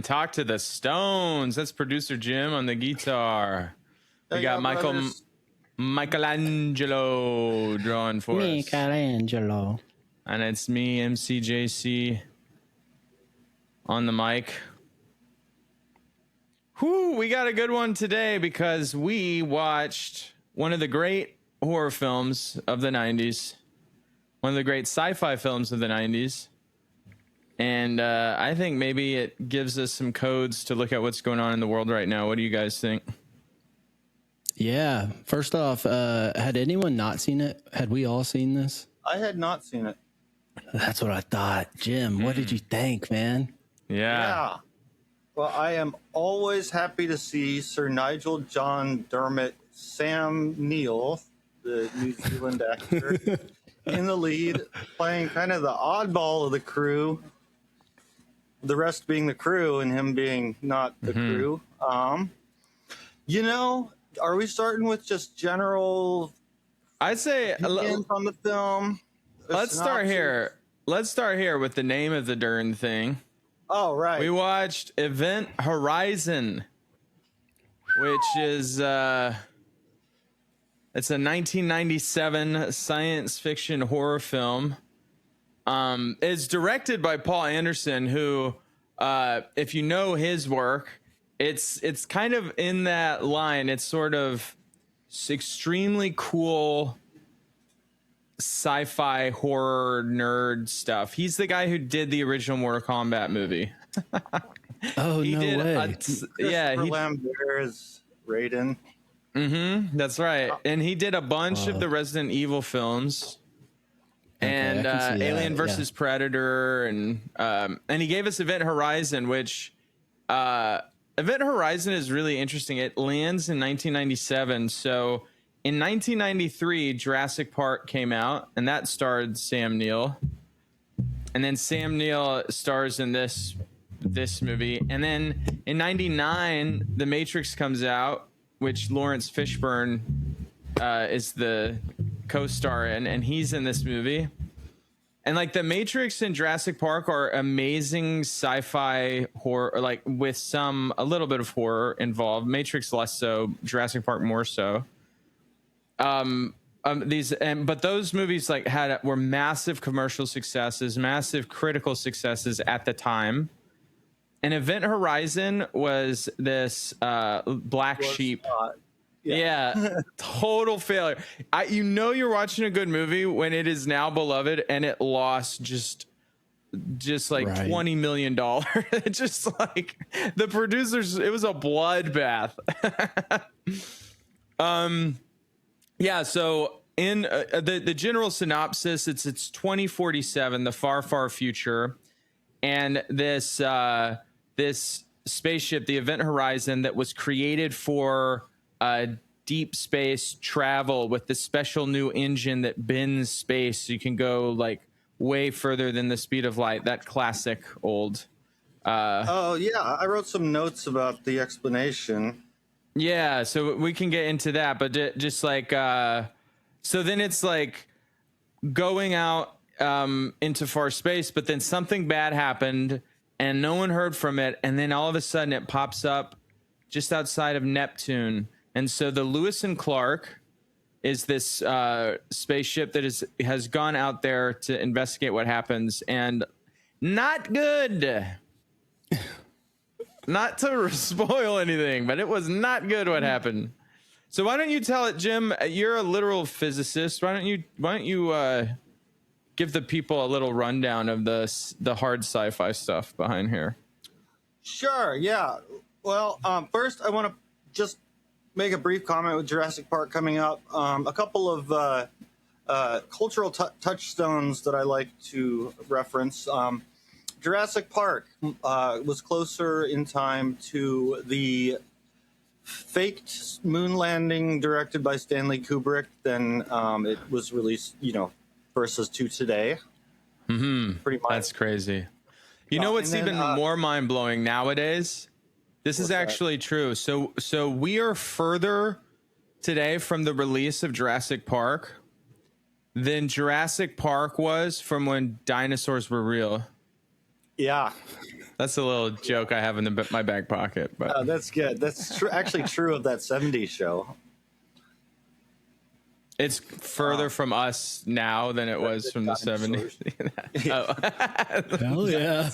Talk to the Stones. That's producer Jim on the guitar. We got Michelangelo drawing for us. Michelangelo. And it's me, MCJC, on the mic. Whew, we got a good one today because we watched one of the great horror films of the 90s. One of the great sci-fi films of the 90s. And I think maybe it gives us some codes to look at what's going on in the world right now. What do you guys think? Yeah. First off, had anyone not seen it? Had we all seen this? I had not seen it. That's what I thought. Jim, what did you think, man? Yeah. Well, I am always happy to see Sir Nigel John Dermot Sam Neill, the New Zealand actor, in the lead, playing kind of the oddball of the crew. The rest being the crew and him being not the crew. You know, are we starting with just general? I'd say on the film. Let's start here. Let's start here with the name of the darn thing. Oh, right. We watched Event Horizon, which is it's a 1997 science fiction horror film. It's directed by Paul Anderson, who, if you know his work, it's kind of in that line. It's sort of extremely cool sci-fi horror nerd stuff. He's the guy who did the original Mortal Kombat movie. Oh, he no did way. Lambert is Raiden. That's right. And he did a bunch of the Resident Evil films. And Alien versus Predator, and he gave us Event Horizon, which Event Horizon is really interesting. It lands in 1997. So in 1993, Jurassic Park came out, and that starred Sam Neill. And then Sam Neill stars in this movie. And then in 99, The Matrix comes out, which Lawrence Fishburne is the co-star in, and he's in this movie. And like The Matrix and Jurassic Park are amazing sci-fi horror, like with a little bit of horror involved. Matrix less so, Jurassic Park more so. But those movies like were massive commercial successes, massive critical successes at the time. And Event Horizon was this black sheep. Yeah, total failure. You're watching a good movie when it is now beloved and it lost just like $20 million. Just like the producers, it was a bloodbath. Yeah. So in the general synopsis, it's 2047, the far, far future, and this spaceship, the Event Horizon, that was created for deep space travel with the special new engine that bends space so you can go like way further than the speed of light. That classic old I wrote some notes about the explanation. Yeah, so we can get into that, but just like so then it's like going out into far space, but then something bad happened and no one heard from it, and then all of a sudden it pops up just outside of Neptune. And so the Lewis and Clark is this spaceship that has gone out there to investigate what happens, and not good. Not to spoil anything, but it was not good what happened. So why don't you tell it, Jim? You're a literal physicist. Why don't you give the people a little rundown of the hard sci-fi stuff behind here? Sure. Yeah. Well, first I want to just make a brief comment with Jurassic Park coming up. A couple of cultural touchstones that I like to reference. Jurassic Park was closer in time to the faked moon landing directed by Stanley Kubrick than it was released, versus to today. Pretty much. That's crazy. You know what's even more mind-blowing nowadays? This is actually true. So we are further today from the release of Jurassic Park than Jurassic Park was from when dinosaurs were real. Yeah. That's a little joke I have in my back pocket. But That's good. That's actually true of that 70s show. it's further from us now than it was from the 70s. Hell yeah.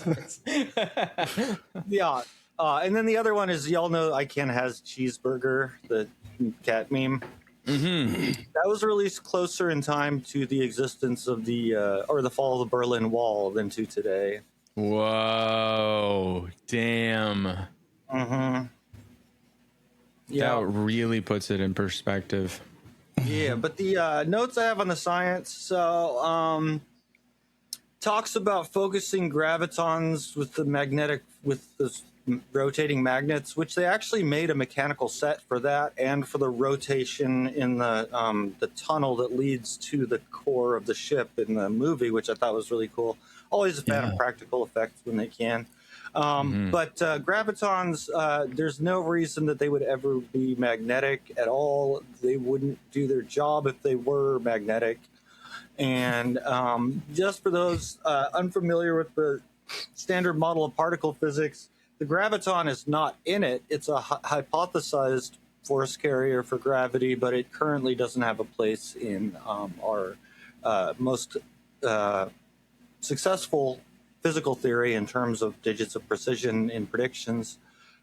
Yeah. And then the other one is, y'all know I Can Has Cheeseburger, the cat meme. Mm-hmm. That was released closer in time to the existence of the fall of the Berlin Wall than to today. Whoa. Damn. Mm-hmm. Yeah. That really puts it in perspective. Yeah, but the notes I have on the science, so talks about focusing gravitons with the rotating magnets, which they actually made a mechanical set for that, and for the rotation in the tunnel that leads to the core of the ship in the movie, which I thought was really cool. Always a fan of practical effects when they can. But gravitons, there's no reason that they would ever be magnetic at all. They wouldn't do their job if they were magnetic. And just for those unfamiliar with the standard model of particle physics, the graviton is not in it. It's a hypothesized force carrier for gravity, but it currently doesn't have a place in our most successful physical theory in terms of digits of precision in predictions.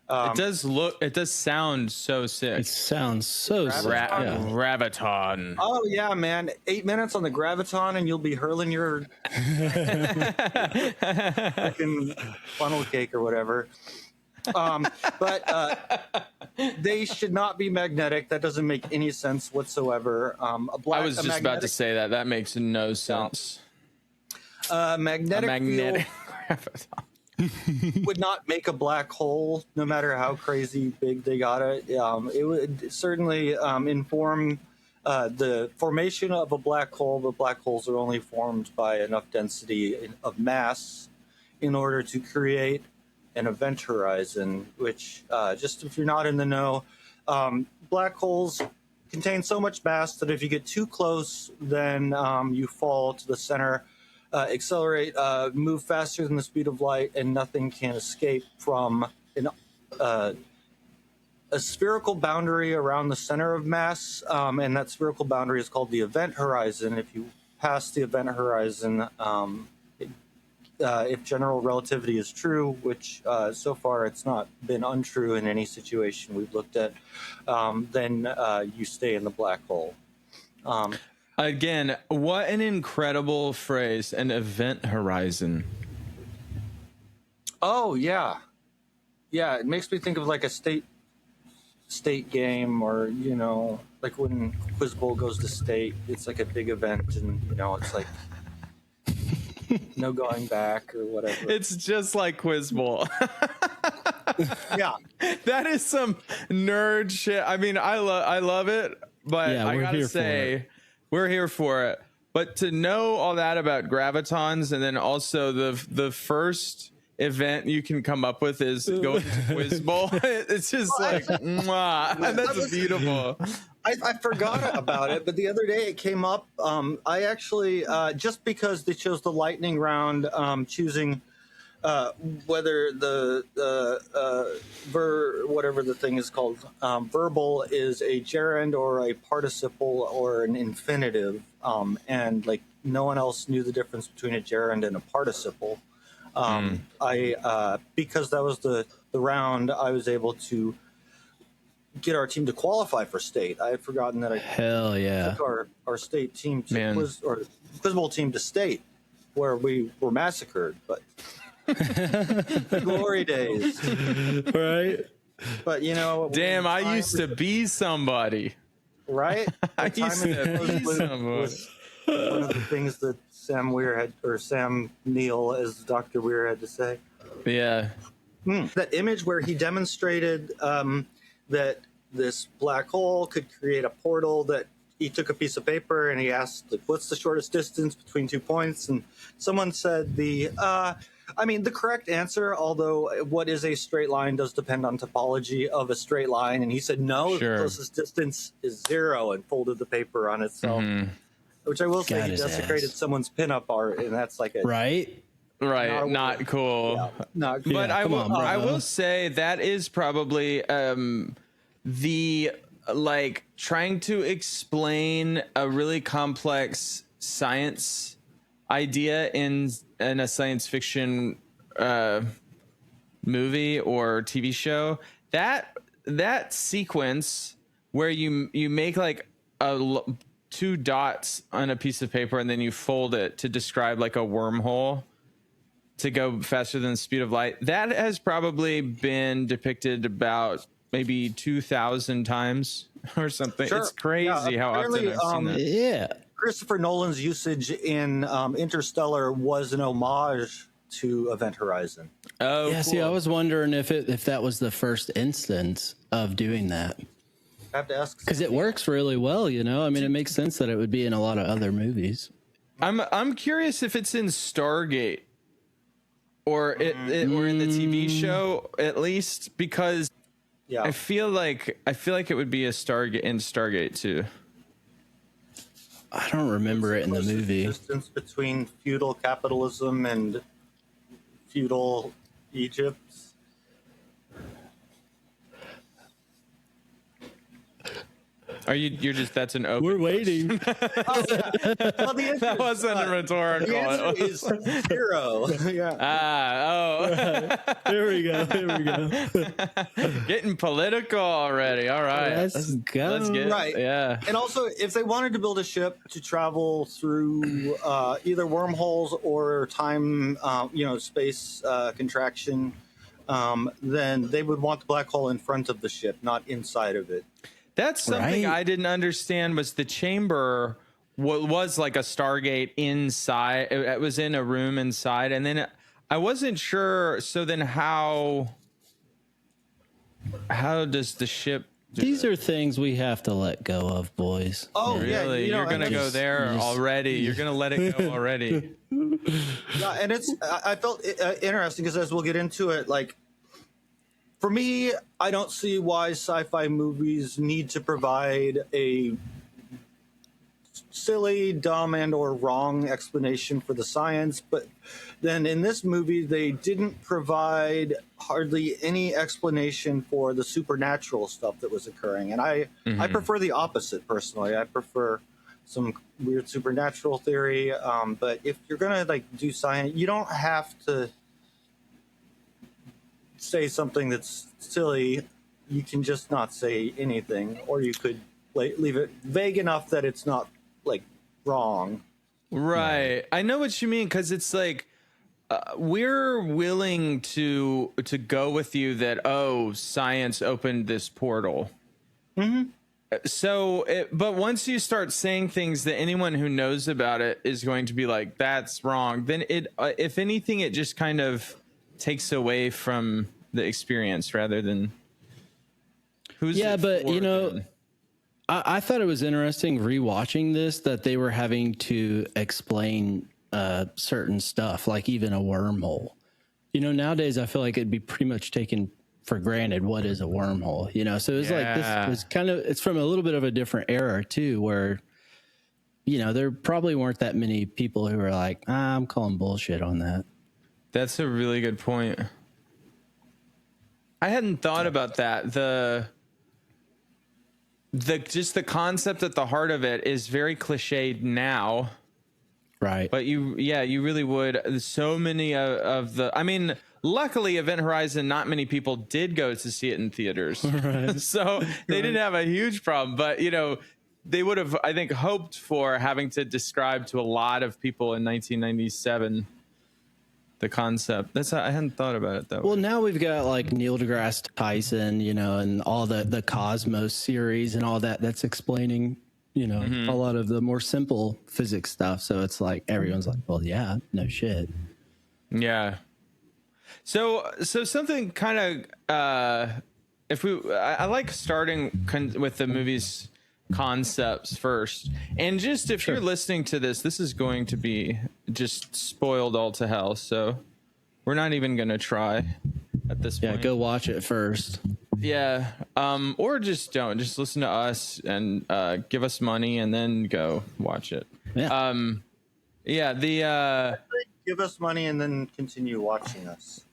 It does sound so sick. It sounds so sick. Graviton. Oh yeah, man! 8 minutes on the graviton, and you'll be hurling your fucking funnel cake or whatever. But they should not be magnetic. That doesn't make any sense whatsoever. I was just about to say that. That makes no sense. Magnetic graviton would not make a black hole, no matter how crazy big they got it. It would certainly inform the formation of a black hole, but black holes are only formed by enough density of mass in order to create an event horizon, which, just if you're not in the know, black holes contain so much mass that if you get too close, then you fall to the center, accelerate, move faster than the speed of light, and nothing can escape from a spherical boundary around the center of mass, and that spherical boundary is called the event horizon. If you pass the event horizon, if general relativity is true, which so far it's not been untrue in any situation we've looked at, then you stay in the black hole. Again, what an incredible phrase, an event horizon. Oh, yeah. Yeah, it makes me think of like a state game, or, you know, like when Quiz Bowl goes to state, it's like a big event, and, you know, it's like no going back or whatever. It's just like Quiz Bowl. Yeah. That is some nerd shit. I mean, I love it, but I gotta say, we're here for it. But to know all that about gravitons, and then also the first event you can come up with is going to Quiz Bowl. It's just like, mwah. That's beautiful. I forgot about it, but the other day it came up. I actually, just because they chose the lightning round, choosing whether whatever the thing is called, verbal is a gerund or a participle or an infinitive, and like no one else knew the difference between a gerund and a participle. Because that was the round, I was able to get our team to qualify for state. I had forgotten that I took our state team to Quiz Bowl team to state, where we were massacred, but the glory days. Right? But, you know. Damn, I used to be somebody. Right? I used to be somebody. Was one of the things that Sam Neill, as Dr. Weir, had to say. Yeah. That image where he demonstrated that this black hole could create a portal, that he took a piece of paper and he asked, like, what's the shortest distance between 2 points? And someone said I mean, the correct answer, although what is a straight line does depend on topology of a straight line. And he said, no, Sure. the closest distance is 0 and folded the paper on itself, which I will say Got he his desecrated ass. someone's pinup art. And that's like a Right? Right. Not a Not word. cool. not But Yeah, I come will. on, bro. I will say that is probably the like trying to explain a really complex science idea in a science fiction movie or TV show. That sequence where you make like two dots on a piece of paper and then you fold it to describe like a wormhole to go faster than the speed of light. That has probably been depicted about maybe 2,000 times or something. Sure. It's crazy Yeah, how often apparently, I've seen that. Yeah. Christopher Nolan's usage in Interstellar was an homage to Event Horizon. Oh, Yeah, cool. see, I was wondering if that was the first instance of doing that. I have to ask Because it works really well, you know? I mean, it makes sense that it would be in a lot of other movies. I'm curious if it's in Stargate or or in the TV show at least, because Yeah, I feel like it would be a Stargate in Stargate too. I don't remember it in the closest movie. distance between feudal capitalism and feudal Egypt. You're just that's an open. We're waiting. Well, the answer That wasn't rhetorical. The answer is 0. Yeah. There we go. There we go. Getting political already. All right. Let's go. Let's get Right. Yeah. And also, if they wanted to build a ship to travel through either wormholes or time, space contraction, then they would want the black hole in front of the ship, not inside of it. That's something Right. I didn't understand was the chamber was like a Stargate inside. It was in a room inside. And then I wasn't sure. So then how does the ship do These that? are things we have to let go of, boys. Oh, yeah. Really? You're going to go there already. You're going to let it go already. Yeah, and I felt interesting because as we'll get into it, like, for me, I don't see why sci-fi movies need to provide a silly, dumb, and or wrong explanation for the science. But then in this movie, they didn't provide hardly any explanation for the supernatural stuff that was occurring. And I prefer the opposite, personally. I prefer some weird supernatural theory. But if you're going to do science, you don't have to say something that's silly. You can just not say anything, or you could leave it vague enough that it's not wrong. Right. I know what you mean, because it's like we're willing to go with you that science opened this portal. So, but once you start saying things that anyone who knows about it is going to be like, that's wrong, then if anything, it just kind of takes away from the experience rather than who's. Yeah, it but for then? I thought it was interesting rewatching this that they were having to explain certain stuff, like even a wormhole. Nowadays I feel like it'd be pretty much taken for granted what is a wormhole. So it's like this was it's from a little bit of a different era too, where there probably weren't that many people who were like, I'm calling bullshit on that. That's a really good point. I hadn't thought about that. The just the concept at the heart of it is very cliched now, Right. but you really would. So many of the, I mean, luckily Event Horizon, not many people did go to see it in theaters. Right. So they didn't have a huge problem, but they would have, I think, hoped for having to describe to a lot of people in 1997 the concept. I hadn't thought about it that way. Well, now we've got like Neil deGrasse Tyson, and all the Cosmos series and all that. That's explaining, a lot of the more simple physics stuff. So it's like everyone's like, well, yeah, no shit. Yeah. So something kind of I like starting with the movie's concepts first, and just if you're listening to this is going to be just spoiled all to hell, so We're not even gonna try at this point. Yeah, go watch it first. Yeah. Or just don't. Just listen to us and give us money and then go watch it. Yeah. Yeah. Give us money and then continue watching us.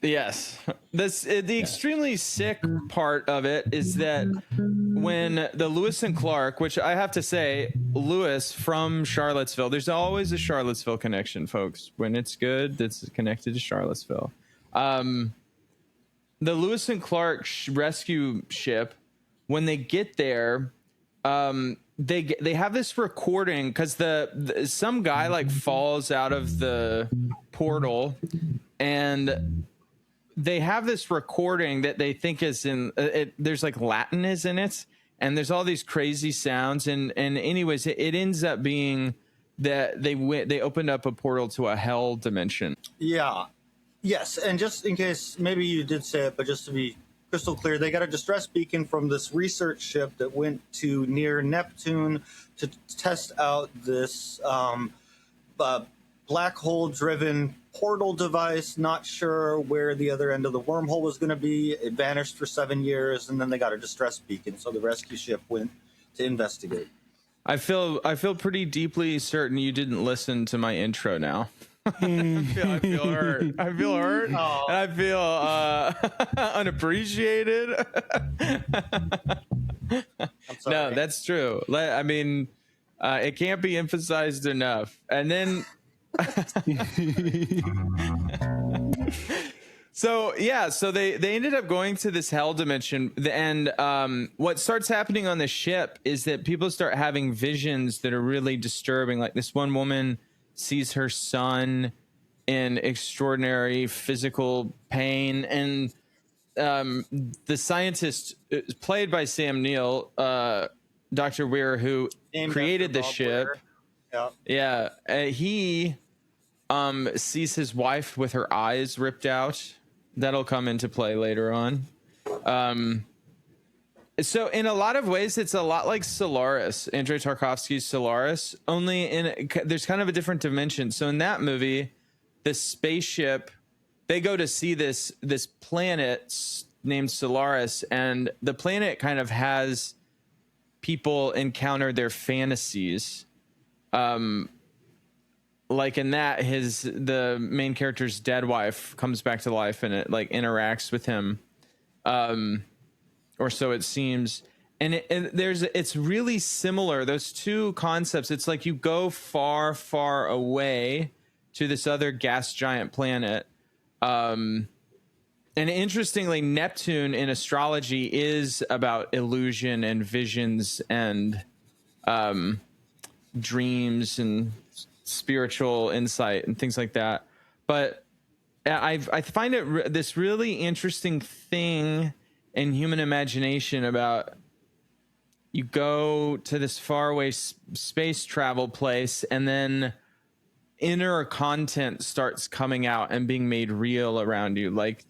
Yes. The extremely sick part of it is that when the Lewis and Clark, which I have to say, Lewis from Charlottesville, there's always a Charlottesville connection, folks. When it's good, it's connected to Charlottesville. The Lewis and Clark rescue ship, when they get there, they have this recording because some guy like falls out of the portal, and they have this recording that they think is in it. There's like Latin is in it, and there's all these crazy sounds, and anyways, it ends up being that they opened up a portal to a hell dimension. Yeah. Yes, and just in case, maybe you did say it, but just to be crystal clear, they got a distress beacon from this research ship that went to near Neptune to test out this black hole-driven portal device. Not sure where the other end of the wormhole was going to be. It vanished for 7 years, and then they got a distress beacon, so the rescue ship went to investigate. I feel pretty deeply certain you didn't listen to my intro now. I feel hurt. I feel hurt. Oh. And I feel unappreciated. No, that's true. I mean, it can't be emphasized enough. And then, so they ended up going to this hell dimension, and what starts happening on the ship is that people start having visions that are really disturbing. Like this one woman sees her son in extraordinary physical pain, and the scientist played by Sam Neill, Dr. Weir, who created the ship. He sees his wife with her eyes ripped out. That'll come into play later on. So in a lot of ways, it's a lot like Solaris, Andrei Tarkovsky's Solaris, only there's kind of a different dimension. So in that movie, the spaceship, they go to see this planet named Solaris, and the planet kind of has people encounter their fantasies. Like in that, the main character's dead wife comes back to life, and it like interacts with him. Or so it seems. And it's really similar. Those two concepts, it's like you go far, far away to this other gas giant planet. And interestingly, Neptune in astrology is about illusion and visions and dreams and spiritual insight and things like that. But I find it this really interesting thing in human imagination about you go to this faraway space travel place, and then inner content starts coming out and being made real around you, like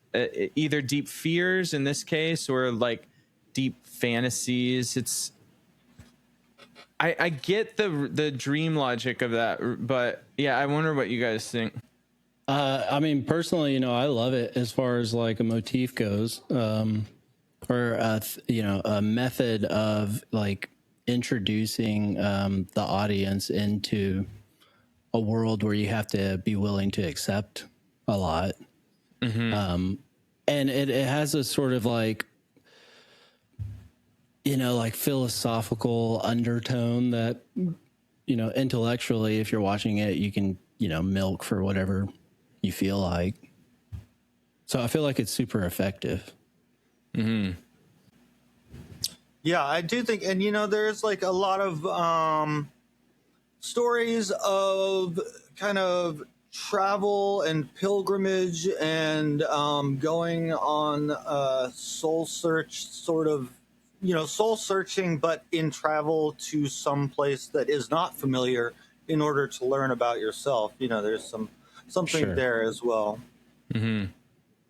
either deep fears in this case or like deep fantasies. I get the dream logic of that, but yeah, I wonder what you guys think. I mean, personally, I love it as far as like a motif goes. Or a method of like introducing the audience into a world where you have to be willing to accept a lot. Mm-hmm. And it has a sort of like, like philosophical undertone that, intellectually, if you're watching it, you can, milk for whatever you feel like. So I feel like it's super effective. Mm-hmm. Yeah, I do think, and there's like a lot of stories of kind of travel and pilgrimage and going on soul search, sort of, soul searching, but in travel to some place that is not familiar in order to learn about yourself. There's something Sure. there as well. Mm-hmm.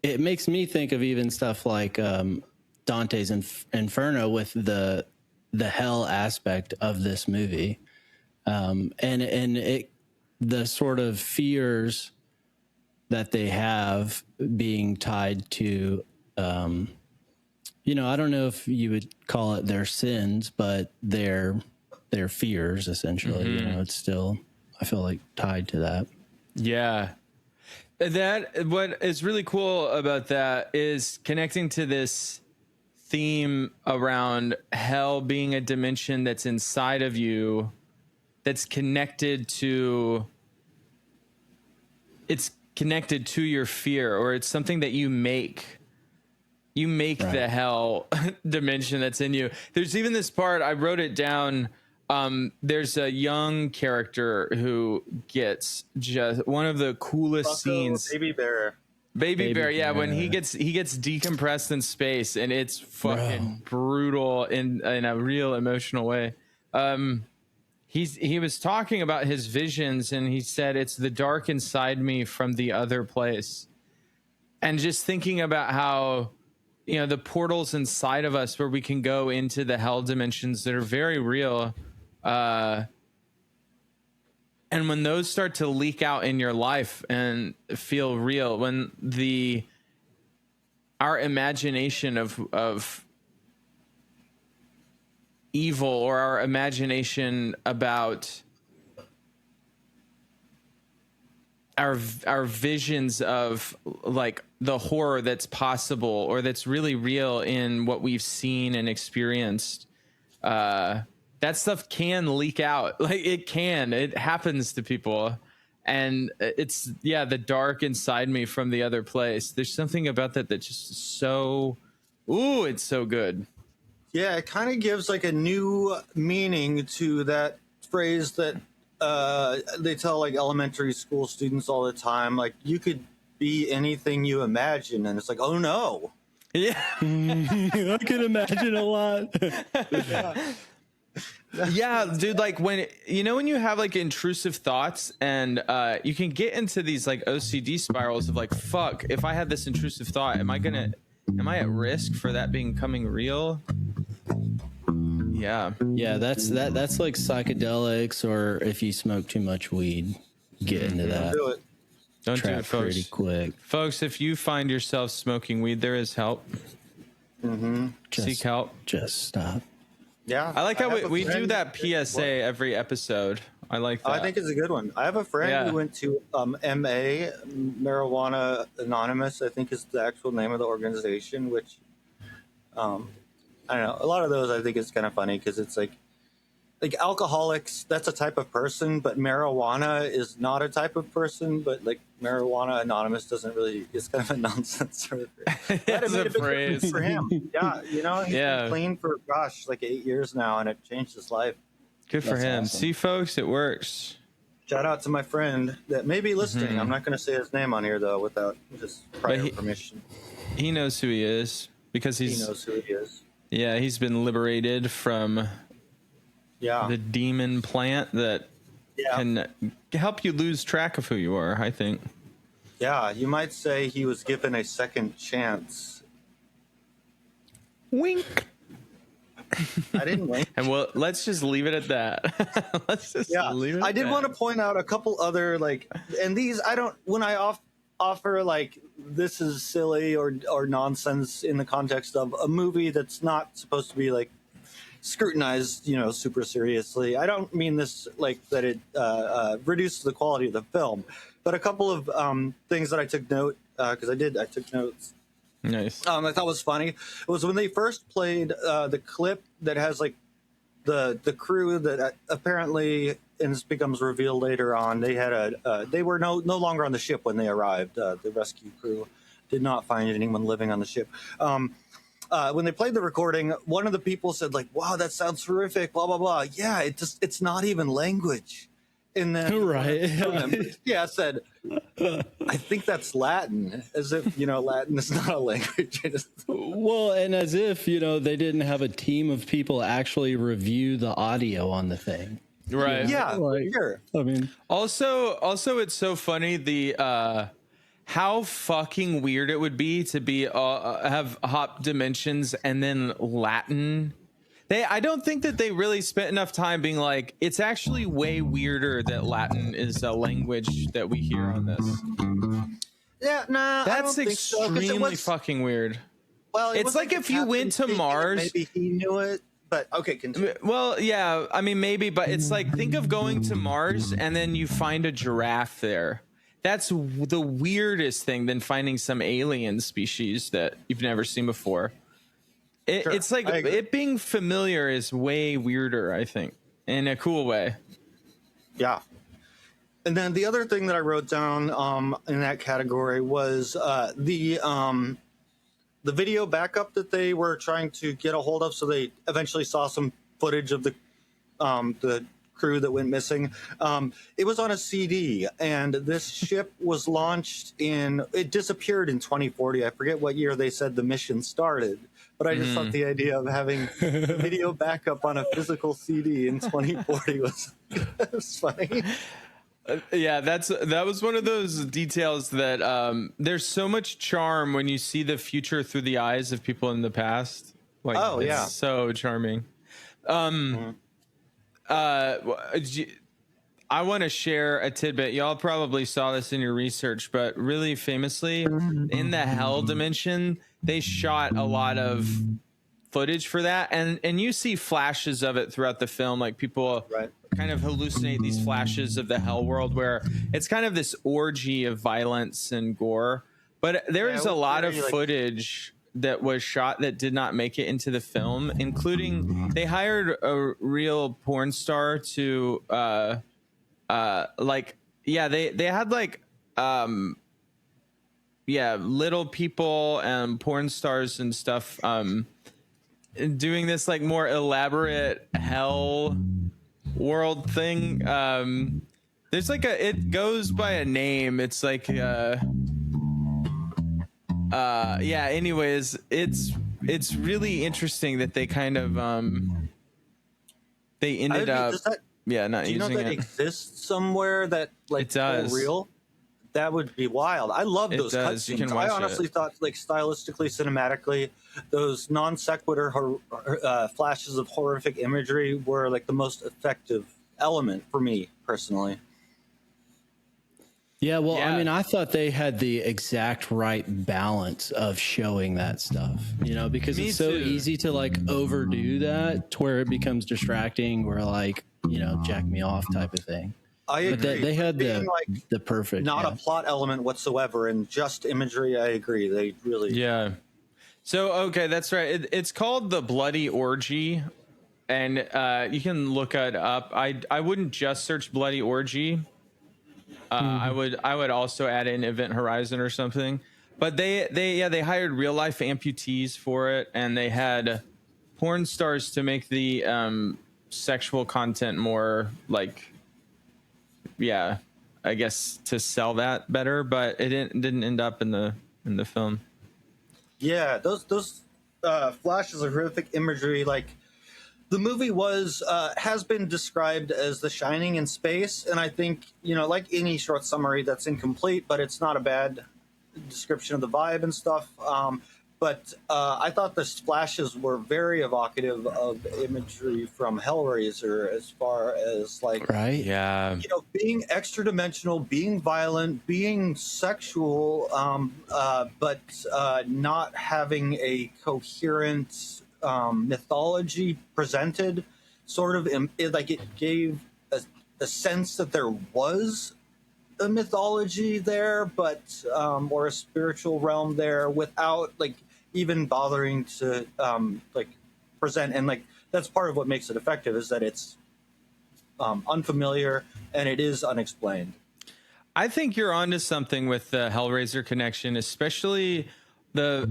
It makes me think of even stuff like Dante's Inferno with the hell aspect of this movie, and the sort of fears that they have being tied to, I don't know if you would call it their sins, but their fears, essentially. It's still, I feel like, tied to that. Yeah. What is really cool about that is connecting to this theme around hell being a dimension that's inside of you, that's connected to your fear, or it's something that you make right. The hell dimension that's in you. There's even this part, I wrote it down. There's a young character who gets just one of the coolest scenes. Baby bear. Yeah, when he gets decompressed in space, and it's fucking brutal in a real emotional way. He was talking about his visions, and he said, it's the dark inside me from the other place. And just thinking about how, the portals inside of us where we can go into the hell dimensions that are very real. And when those start to leak out in your life and feel real, when our imagination of evil, or our imagination about our visions of like the horror that's possible or that's really real in what we've seen and experienced, that stuff can leak out. Like it happens to people. And it's, the dark inside me from the other place. There's something about that that's just so, it's so good. Yeah, it kind of gives like a new meaning to that phrase that they tell like elementary school students all the time. Like, you could be anything you imagine. And it's like, oh no. Yeah. I can imagine a lot. Yeah, dude, like when you have like intrusive thoughts, and you can get into these like OCD spirals of like, fuck, if I had this intrusive thought, am I at risk for that becoming real? Yeah. That's like psychedelics, or if you smoke too much weed, get into that. Don't do it, folks. Pretty quick, folks. If you find yourself smoking weed, there is help. Seek help. Just stop. Yeah, I like how we do that PSA every episode. I like that. I think it's a good one. I have a friend who went to MA, Marijuana Anonymous, I think is the actual name of the organization, which I don't know. A lot of those I think is kind of funny because it's like alcoholics, that's a type of person, but marijuana is not a type of person. But like Marijuana Anonymous doesn't really, it's kind of a nonsense sort of thing. It's a phrase for him. Yeah, he's been clean for like 8 years now, and it changed his life. Good for him. Awesome. See, folks, it works. Shout out to my friend that may be listening. I'm not going to say his name on here though without just prior permission. He knows who he is because he knows who he is. Yeah, he's been liberated from the demon plant that can help you lose track of who you are, I think. Yeah, you might say he was given a second chance. Wink. I didn't wink. And let's just leave it at that. Leave it I did want to point out a couple other and these when I offer like this is silly or nonsense in the context of a movie that's not supposed to be like scrutinized, super seriously. I don't mean this like that it reduces the quality of the film, but a couple of things that I took note because I took notes. Nice. I thought was funny. It was when they first played the clip that has like the crew that apparently, and this becomes revealed later on, they had they were no longer on the ship when they arrived. The rescue crew did not find anyone living on the ship. When they played the recording, one of the people said like, "Wow, that sounds horrific." Blah blah blah. Yeah, it's not even language. And then I said, I think that's Latin, as if Latin is not a language. Well, and as if they didn't have a team of people actually review the audio on the thing. Right. Yeah. Sure. I mean, also, it's so funny how fucking weird it would be to be have hop dimensions and then Latin. I don't think that they really spent enough time being like, it's actually way weirder that Latin is a language that we hear on this. Yeah, nah, I That's don't think so, 'cause extremely fucking weird. Well, it It's was like the if you went to captain thinking it, Mars. maybe he knew it, but okay, continue. Well, yeah, I mean, maybe, but it's like, think of going to Mars and then you find a giraffe there. That's the weirdest thing than finding some alien species that you've never seen before. Sure, It's like I agree. it being familiar is way weirder, I think, in a cool way. Yeah. And then the other thing that I wrote down in that category was the video backup that they were trying to get a hold of. So they eventually saw some footage of the crew that went missing. It was on a CD, and this ship was launched it disappeared in 2040. I forget what year they said the mission started, but I just thought the idea of having video backup on a physical CD in 2040 was funny. Yeah, that was one of those details that there's so much charm when you see the future through the eyes of people in the past. Like, Oh, it's yeah. so charming. I want to share a tidbit. Y'all probably saw this in your research, but really famously in the hell dimension, they shot a lot of footage for that, and you see flashes of it throughout the film. Like, people Right. kind of hallucinate these flashes of the hell world where it's kind of this orgy of violence and gore. But there is it a was lot of very, like- footage that was shot that did not make it into the film, including they hired a real porn star to they had like little people and porn stars and stuff doing this like more elaborate hell world thing. There's like it goes by a name. It's like anyways, it's really interesting that they kind of they ended up not Do you know using that it. exists somewhere that like It does. full real? That would be wild. I love It those does. You cutscenes. can I watch honestly it. thought, like, stylistically, cinematically, those non sequitur flashes of horrific imagery were like the most effective element for me personally. Yeah, well, Yeah. I mean, I thought they had the exact right balance of showing that stuff, because Me it's so too. easy to like overdo that to where it becomes distracting, where like, jack me off type of thing. I agree. But they had Being, like, the perfect, not a plot element whatsoever and just imagery. I agree. They really. Yeah. So, okay, that's right. It's called The Bloody Orgy, and you can look it up. I wouldn't just search Bloody Orgy. I would also add in Event Horizon or something. But they hired real life amputees for it, and they had porn stars to make the sexual content more like, I guess to sell that better. But it didn't end up in the film. Yeah, those flashes of horrific imagery, like the movie has been described as The Shining in space, and I think like any short summary that's incomplete, but it's not a bad description of the vibe and stuff. But I thought the flashes were very evocative of imagery from Hellraiser, as far as like right? Yeah. being extra dimensional, being violent, being sexual, but not having a coherent mythology presented. Sort of, it gave a sense that there was a mythology there, but or a spiritual realm there, without like even bothering to present. And like that's part of what makes it effective, is that it's unfamiliar and it is unexplained. I think you're onto something with the Hellraiser connection, especially the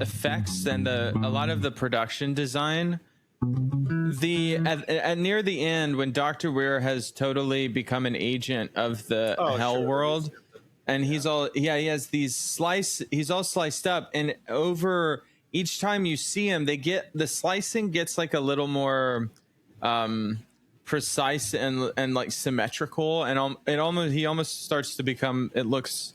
effects and a lot of the production design. At near the end, when Dr. Weir has totally become an agent of the hell sure. world, and he has these he's all sliced up, and over each time you see him, the slicing gets like a little more precise and like symmetrical, and he almost starts to become, it looks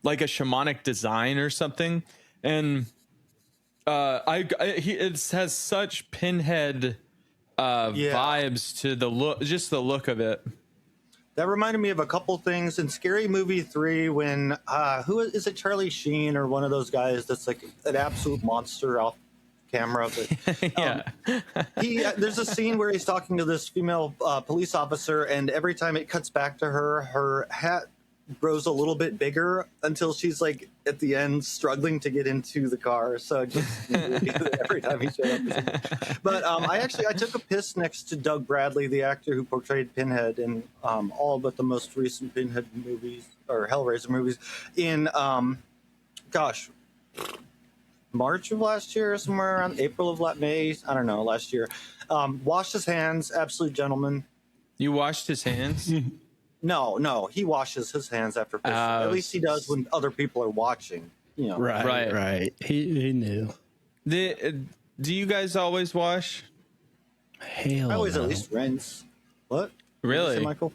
like a shamanic design or something. And it has such Pinhead vibes to the look, just the look of it. That reminded me of a couple things in Scary Movie 3 when who is it, Charlie Sheen or one of those guys that's like an absolute monster off camera. But Yeah. there's a scene where he's talking to this female police officer, and every time it cuts back to her, her hat grows a little bit bigger until she's like at the end struggling to get into the car. So just every time he showed up. But I took a piss next to Doug Bradley, the actor who portrayed Pinhead in all but the most recent Pinhead movies or Hellraiser movies in March of last year, somewhere around April of May, I don't know, last year. Washed his hands, absolute gentleman. You washed his hands? No, he washes his hands after pissing. At least he does when other people are watching. You know. Right. He knew. Do you guys always wash? Hell I always no. at least rinse. What? Really? What did you say, Michael?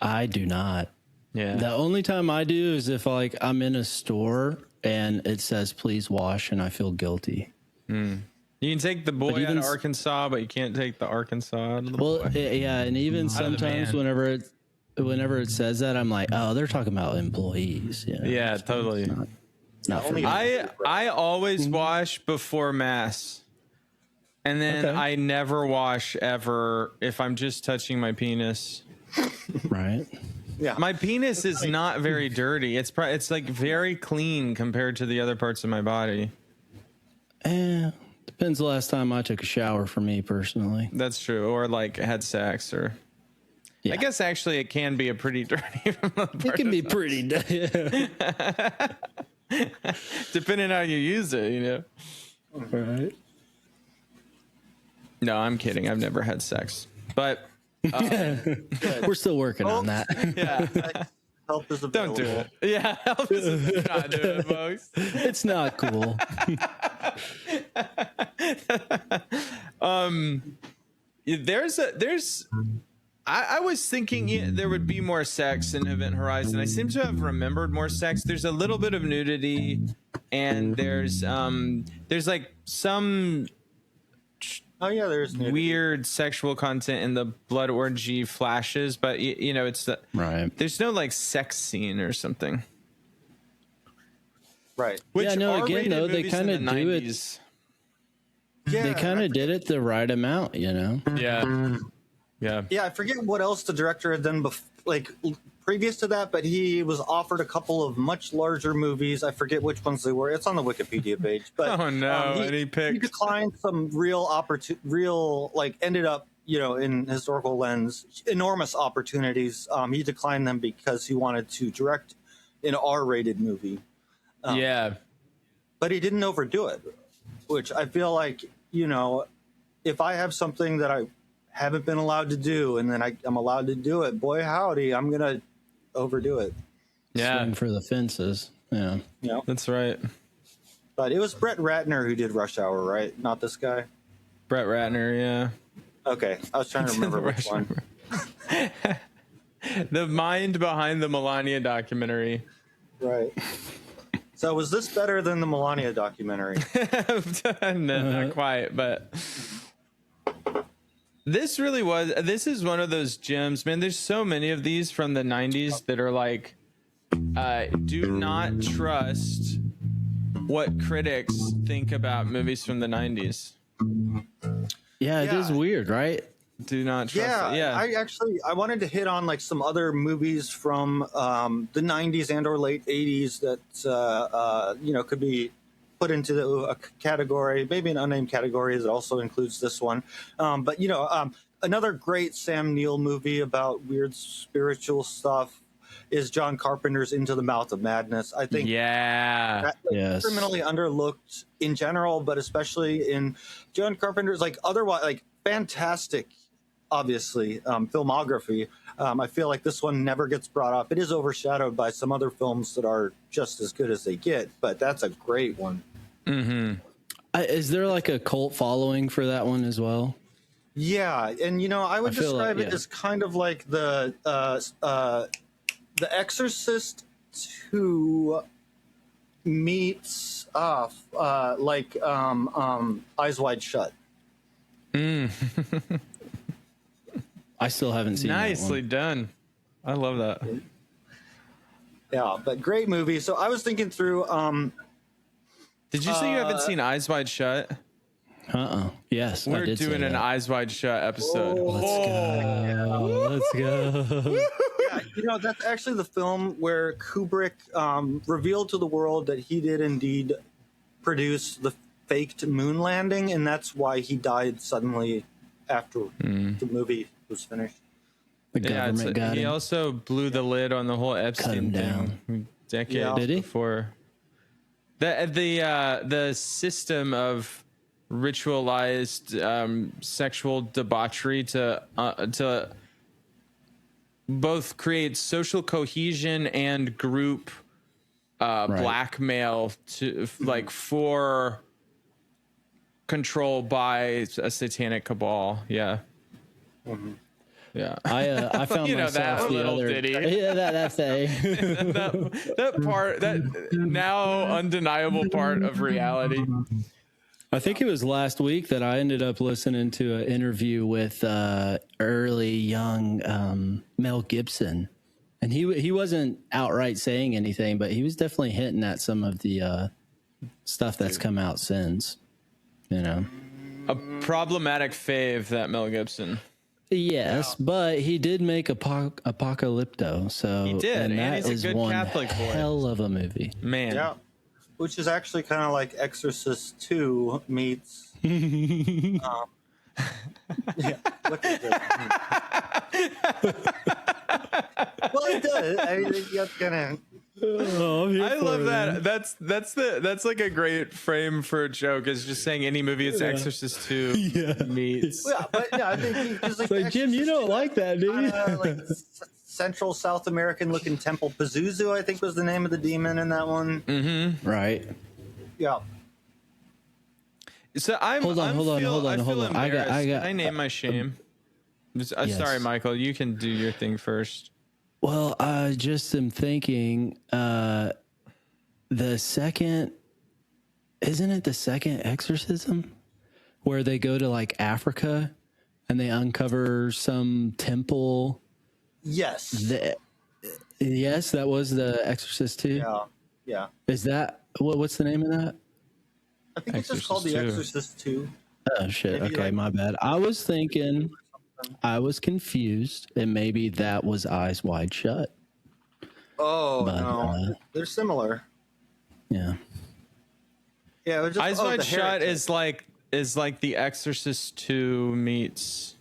I do not. Yeah. The only time I do is if like I'm in a store and it says please wash and I feel guilty. You can take the boy out of Arkansas, but you can't take the Arkansas out of the boy. Yeah, and even sometimes whenever it says that, I'm like, oh, they're talking about employees. You know? Yeah, totally. Not for me. I always wash before mass, and then I never wash ever if I'm just touching my penis. Right. Yeah. My penis is not very dirty. It's like very clean compared to the other parts of my body. Depends the last time I took a shower for me personally. That's true. Or like had sex or. Yeah. I guess actually it can be a pretty dirty. It can be pretty. Depending how you use it, you know. Right. No, I'm kidding. I've never had sex, but We're still working on that. yeah, Help is available. don't do it. Yeah, help us not do it, folks. It's not cool. I was thinking there would be more sex in Event Horizon. I seem to have remembered more sex. There's a little bit of nudity, and there's like some there's nudity. weird sexual content in the blood orgy flashes, but you know, it's Right. there's no like sex scene or something. Right. Which Yeah, no, again, R-rated though, they movies in kinda the do it- 90s. Yeah. They kind of did it the right amount, you know? Yeah. Yeah. Yeah, I forget what else the director had done previous to that, but he was offered a couple of much larger movies. I forget which ones they were. It's on the Wikipedia page. But Oh, no, and he picked- He declined some ended up, in historical lens, enormous opportunities. He declined them because he wanted to direct an R-rated movie. Yeah. But he didn't overdo it, which I feel like, if I have something that I haven't been allowed to do and then I'm allowed to do it, boy howdy, I'm going to overdo it. Yeah. Swing for the fences. Yeah. That's right. But it was Brett Ratner who did Rush Hour, right? Not this guy? Brett Ratner, yeah. Okay, I was trying to remember which one. The mind behind the Melania documentary. Right. So was this better than the Melania documentary? No, not quite, but this is one of those gems, man. There's so many of these from the 90s that are like, do not trust what critics think about movies from the 90s. Yeah, it is weird, right? Do not trust it. Yeah. I wanted to hit on like some other movies from the 90s and or late 80s that could be put into a category, maybe an unnamed category that also includes this one. But another great Sam Neill movie about weird spiritual stuff is John Carpenter's Into the Mouth of Madness. I think that's criminally underlooked in general, but especially in John Carpenter's otherwise fantastic, obviously, filmography. I feel like this one never gets brought up. It is overshadowed by some other films that are just as good as they get, but that's a great one. Mm-hmm. Is there like a cult following for that one as well? Yeah, and I would describe it as kind of like the Exorcist 2 meets Eyes Wide Shut. I still haven't seen that Nicely one. done. I love that. Yeah, but great movie. So I was thinking through. Did you say you haven't seen Eyes Wide Shut? Yes, We're doing an Eyes Wide Shut episode. Let's go. Yeah, you know, that's actually the film where Kubrick revealed to the world that he did indeed produce the faked moon landing, and that's why he died suddenly after the movie was finished. The government got he him. also blew the lid on the whole Epstein thing decades Did he? before. The system of ritualized sexual debauchery to both create social cohesion and group blackmail to like for control by a satanic cabal. Yeah. Mm-hmm. Yeah. I found myself the little other ditty. Yeah, that's a that part, that now undeniable part of reality. I think it was last week that I ended up listening to an interview with early young Mel Gibson, and he wasn't outright saying anything, but he was definitely hinting at some of the stuff that's come out since. You know, A problematic fave, that Mel Gibson. yes, but he did make Apocalypto, so He did, and that he's a is good one Catholic boy. hell of a movie. Man. Yeah, which is actually kind of like Exorcist 2 meets. Yeah, look at this. Well, it does. I mean, that's gonna. I love that. That's like a great frame for a joke. Is just saying any movie it's Exorcist 2 meets. Yeah, but yeah, I think he's Like, Jim, you don't like that, do you? like Central South American looking temple. Pazuzu, I think, was the name of the demon in that one. Right. Yeah. So hold on. I got. Can I name my shame? Sorry, Michael. You can do your thing first. Well, I just am thinking the second, isn't it the second exorcism where they go to like Africa and they uncover some temple? Yes. Yes, that was the Exorcist 2. Yeah. Yeah. Is that what's the name of that? I think it's just called The Exorcist 2. Oh shit. Maybe Okay, like- my bad. I was thinking, I was confused, and maybe that was Eyes Wide Shut. Oh, But, no. They're similar. Yeah. Yeah, it was just, Eyes Wide the Shut heretic. is like The Exorcist 2 meets.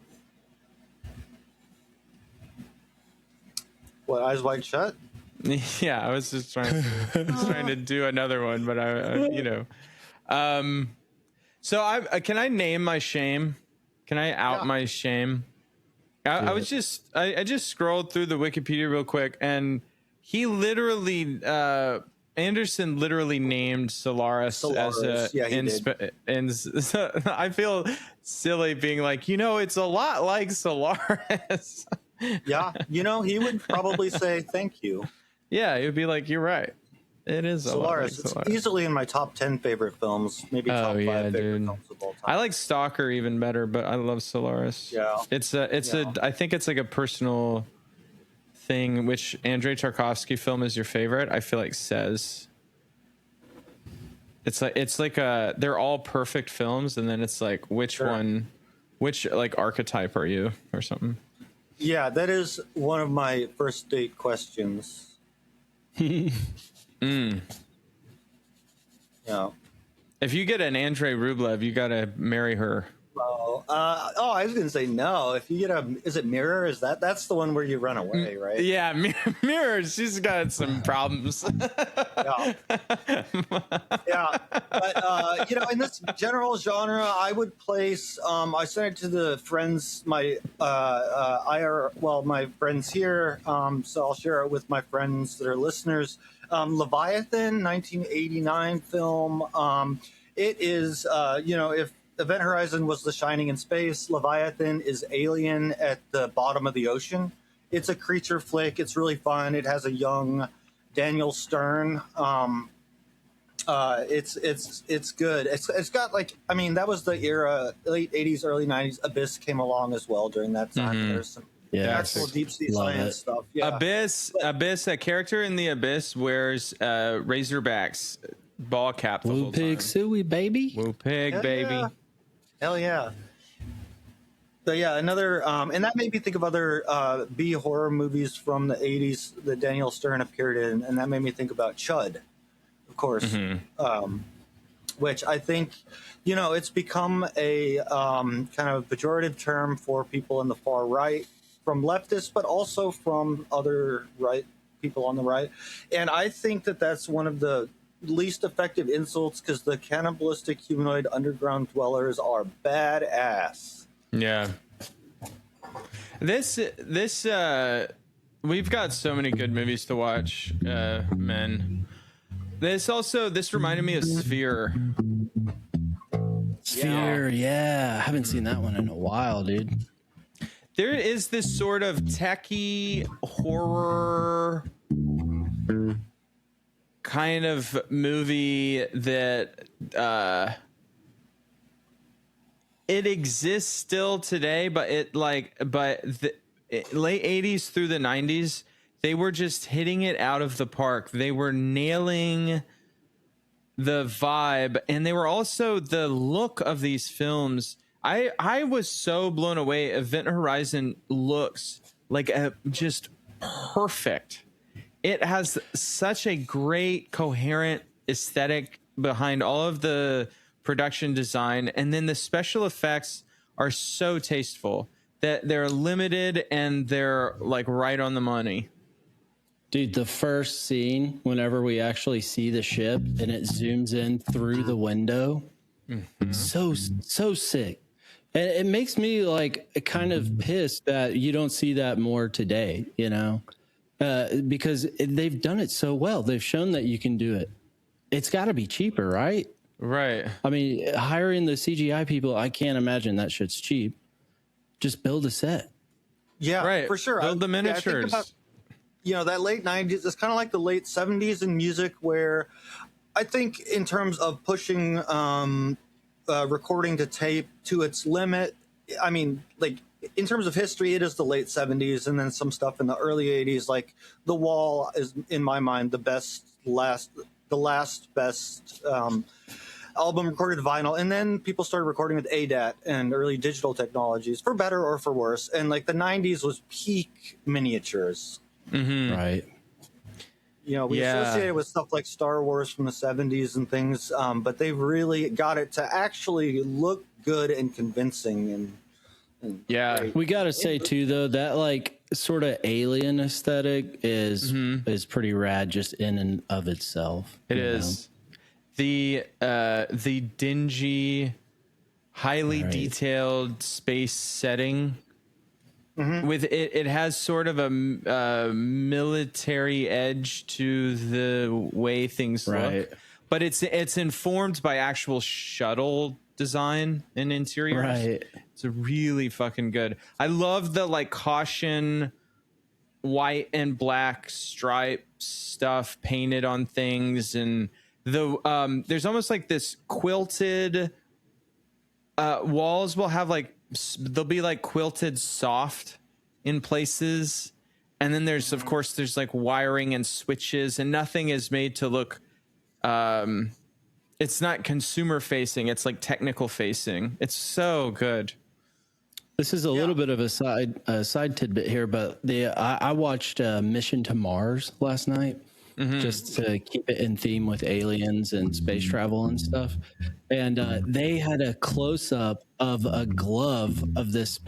What, Eyes Wide Shut? Yeah, I was just trying to do another one, but I. So can I name my shame? Can I out my shame? I just scrolled through the Wikipedia real quick, and he literally Anderson literally named Solaris as a. Yeah, he did. And so I feel silly being like, it's a lot like Solaris. Yeah, he would probably say thank you. Yeah, it would be like, you're right. It is Solaris. It's easily in my top 10 favorite films, maybe top 5 favorite films of all time. I like Stalker even better, but I love Solaris. Yeah. I think it's like a personal thing. Which Andrei Tarkovsky film is your favorite? I feel like says. It's like they're all perfect films, and then it's like which like archetype are you or something? Yeah, that is one of my first date questions. Yeah. If you get an Andrei Rublev, you gotta marry her. Well, I was gonna say no. If you get is it Mirror? That's the one where you run away, right? Yeah, Mirror. She's got some problems. Yeah. Yeah. But in this general genre, I would place. I sent it to the friends, my my friends here. So I'll share it with my friends that are listeners. Leviathan, 1989 film. It is, if Event Horizon was The Shining in space, Leviathan is Alien at the bottom of the ocean. It's a creature flick. It's really fun. It has a young Daniel Stern. It's good. It's got that was the era, late 80s, early 90s. Abyss came along as well during that time. There's some Yeah, actual deep sea love science it. stuff. Yeah. Abyss. A character in the Abyss wears Razorbacks ball cap the Woo whole pig time. suey, baby. Woo pig, Hell baby. yeah. Hell yeah. So yeah, another, and that made me think of other B horror movies from the '80s that Daniel Stern appeared in, and that made me think about Chud, of course, which I think, it's become a kind of pejorative term for people in the far right, from leftists, but also from other right people on the right, and I think that that's one of the least effective insults because the cannibalistic humanoid underground dwellers are badass. Yeah. This we've got so many good movies to watch, men. This reminded me of Sphere. Sphere, yeah. I haven't seen that one in a while, dude. There is this sort of techie horror kind of movie that it exists still today, but late 80s through the 90s, they were just hitting it out of the park. They were nailing the vibe, and they were also the look of these films. I was so blown away. Event Horizon looks like just perfect. It has such a great coherent aesthetic behind all of the production design, and then the special effects are so tasteful that they're limited and they're like right on the money. Dude, the first scene, whenever we actually see the ship and it zooms in through the window, so sick. And it makes me like kind of pissed that you don't see that more today, because they've done it so well. They've shown that you can do it. It's got to be cheaper, right? Right. I mean, hiring the CGI people, I can't imagine that shit's cheap. Just build a set. Yeah, Right. for sure. Build the Yeah, I think miniatures. about, that late 90s, it's kind of like the late 70s in music, where I think in terms of pushing recording to tape to its limit, I mean, like in terms of history, it is the late 70s, and then some stuff in the early 80s, like The Wall is, in my mind, the last best album recorded vinyl, and then people started recording with ADAT and early digital technologies, for better or for worse. And like the 90s was peak miniatures. Right. We associate it with stuff like Star Wars from the 70s and things, but they've really got it to actually look good and convincing. And great. We got to say too, though, that like sort of alien aesthetic is pretty rad just in and of itself. It is. The dingy, highly detailed space setting with it has sort of a military edge to the way things look, but it's informed by actual shuttle design and interiors. Right. It's really fucking good. I love the like caution white and black stripe stuff painted on things, and there's almost like this quilted walls will have like they'll be like quilted soft in places, and then there's of course there's like wiring and switches, and nothing is made to look it's not consumer facing, it's like technical facing. It's so good. This is a little bit of a side tidbit here, but I watched Mission to Mars last night, just to keep it in theme with aliens and space travel and stuff. And they had a close up of a glove of this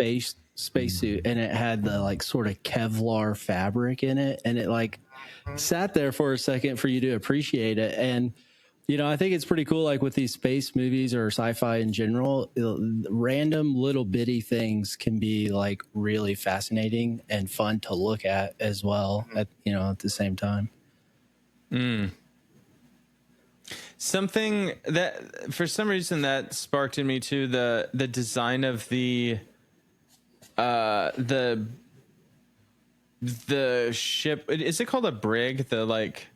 spacesuit, and it had the like sort of Kevlar fabric in it, and it like sat there for a second for you to appreciate it. And I think it's pretty cool, like with these space movies or sci-fi in general, random little bitty things can be like really fascinating and fun to look at as well at the same time. Something that for some reason that sparked in me too, the design of the ship. Is it called a brig? The like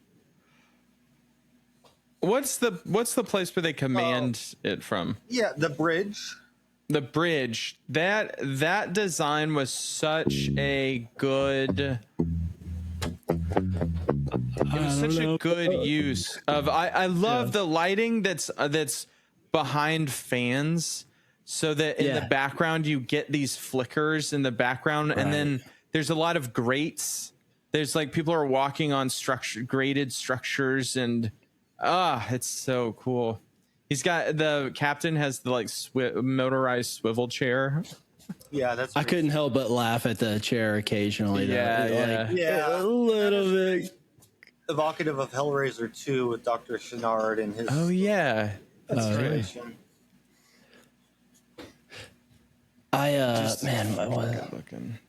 What's the place where they command it from? Yeah, the bridge. the bridge, that design was such a good. It was such a good use of. I love the lighting that's behind fans, so that in the background you get these flickers in the background, and then there's a lot of grates. There's like people are walking on graded structures, and it's so cool. He's got the captain has the like motorized swivel chair. Yeah, that's. I couldn't help but laugh at the chair occasionally. Yeah, a little bit evocative of Hellraiser 2 with Dr. Chenard and his. Oh yeah, that's right.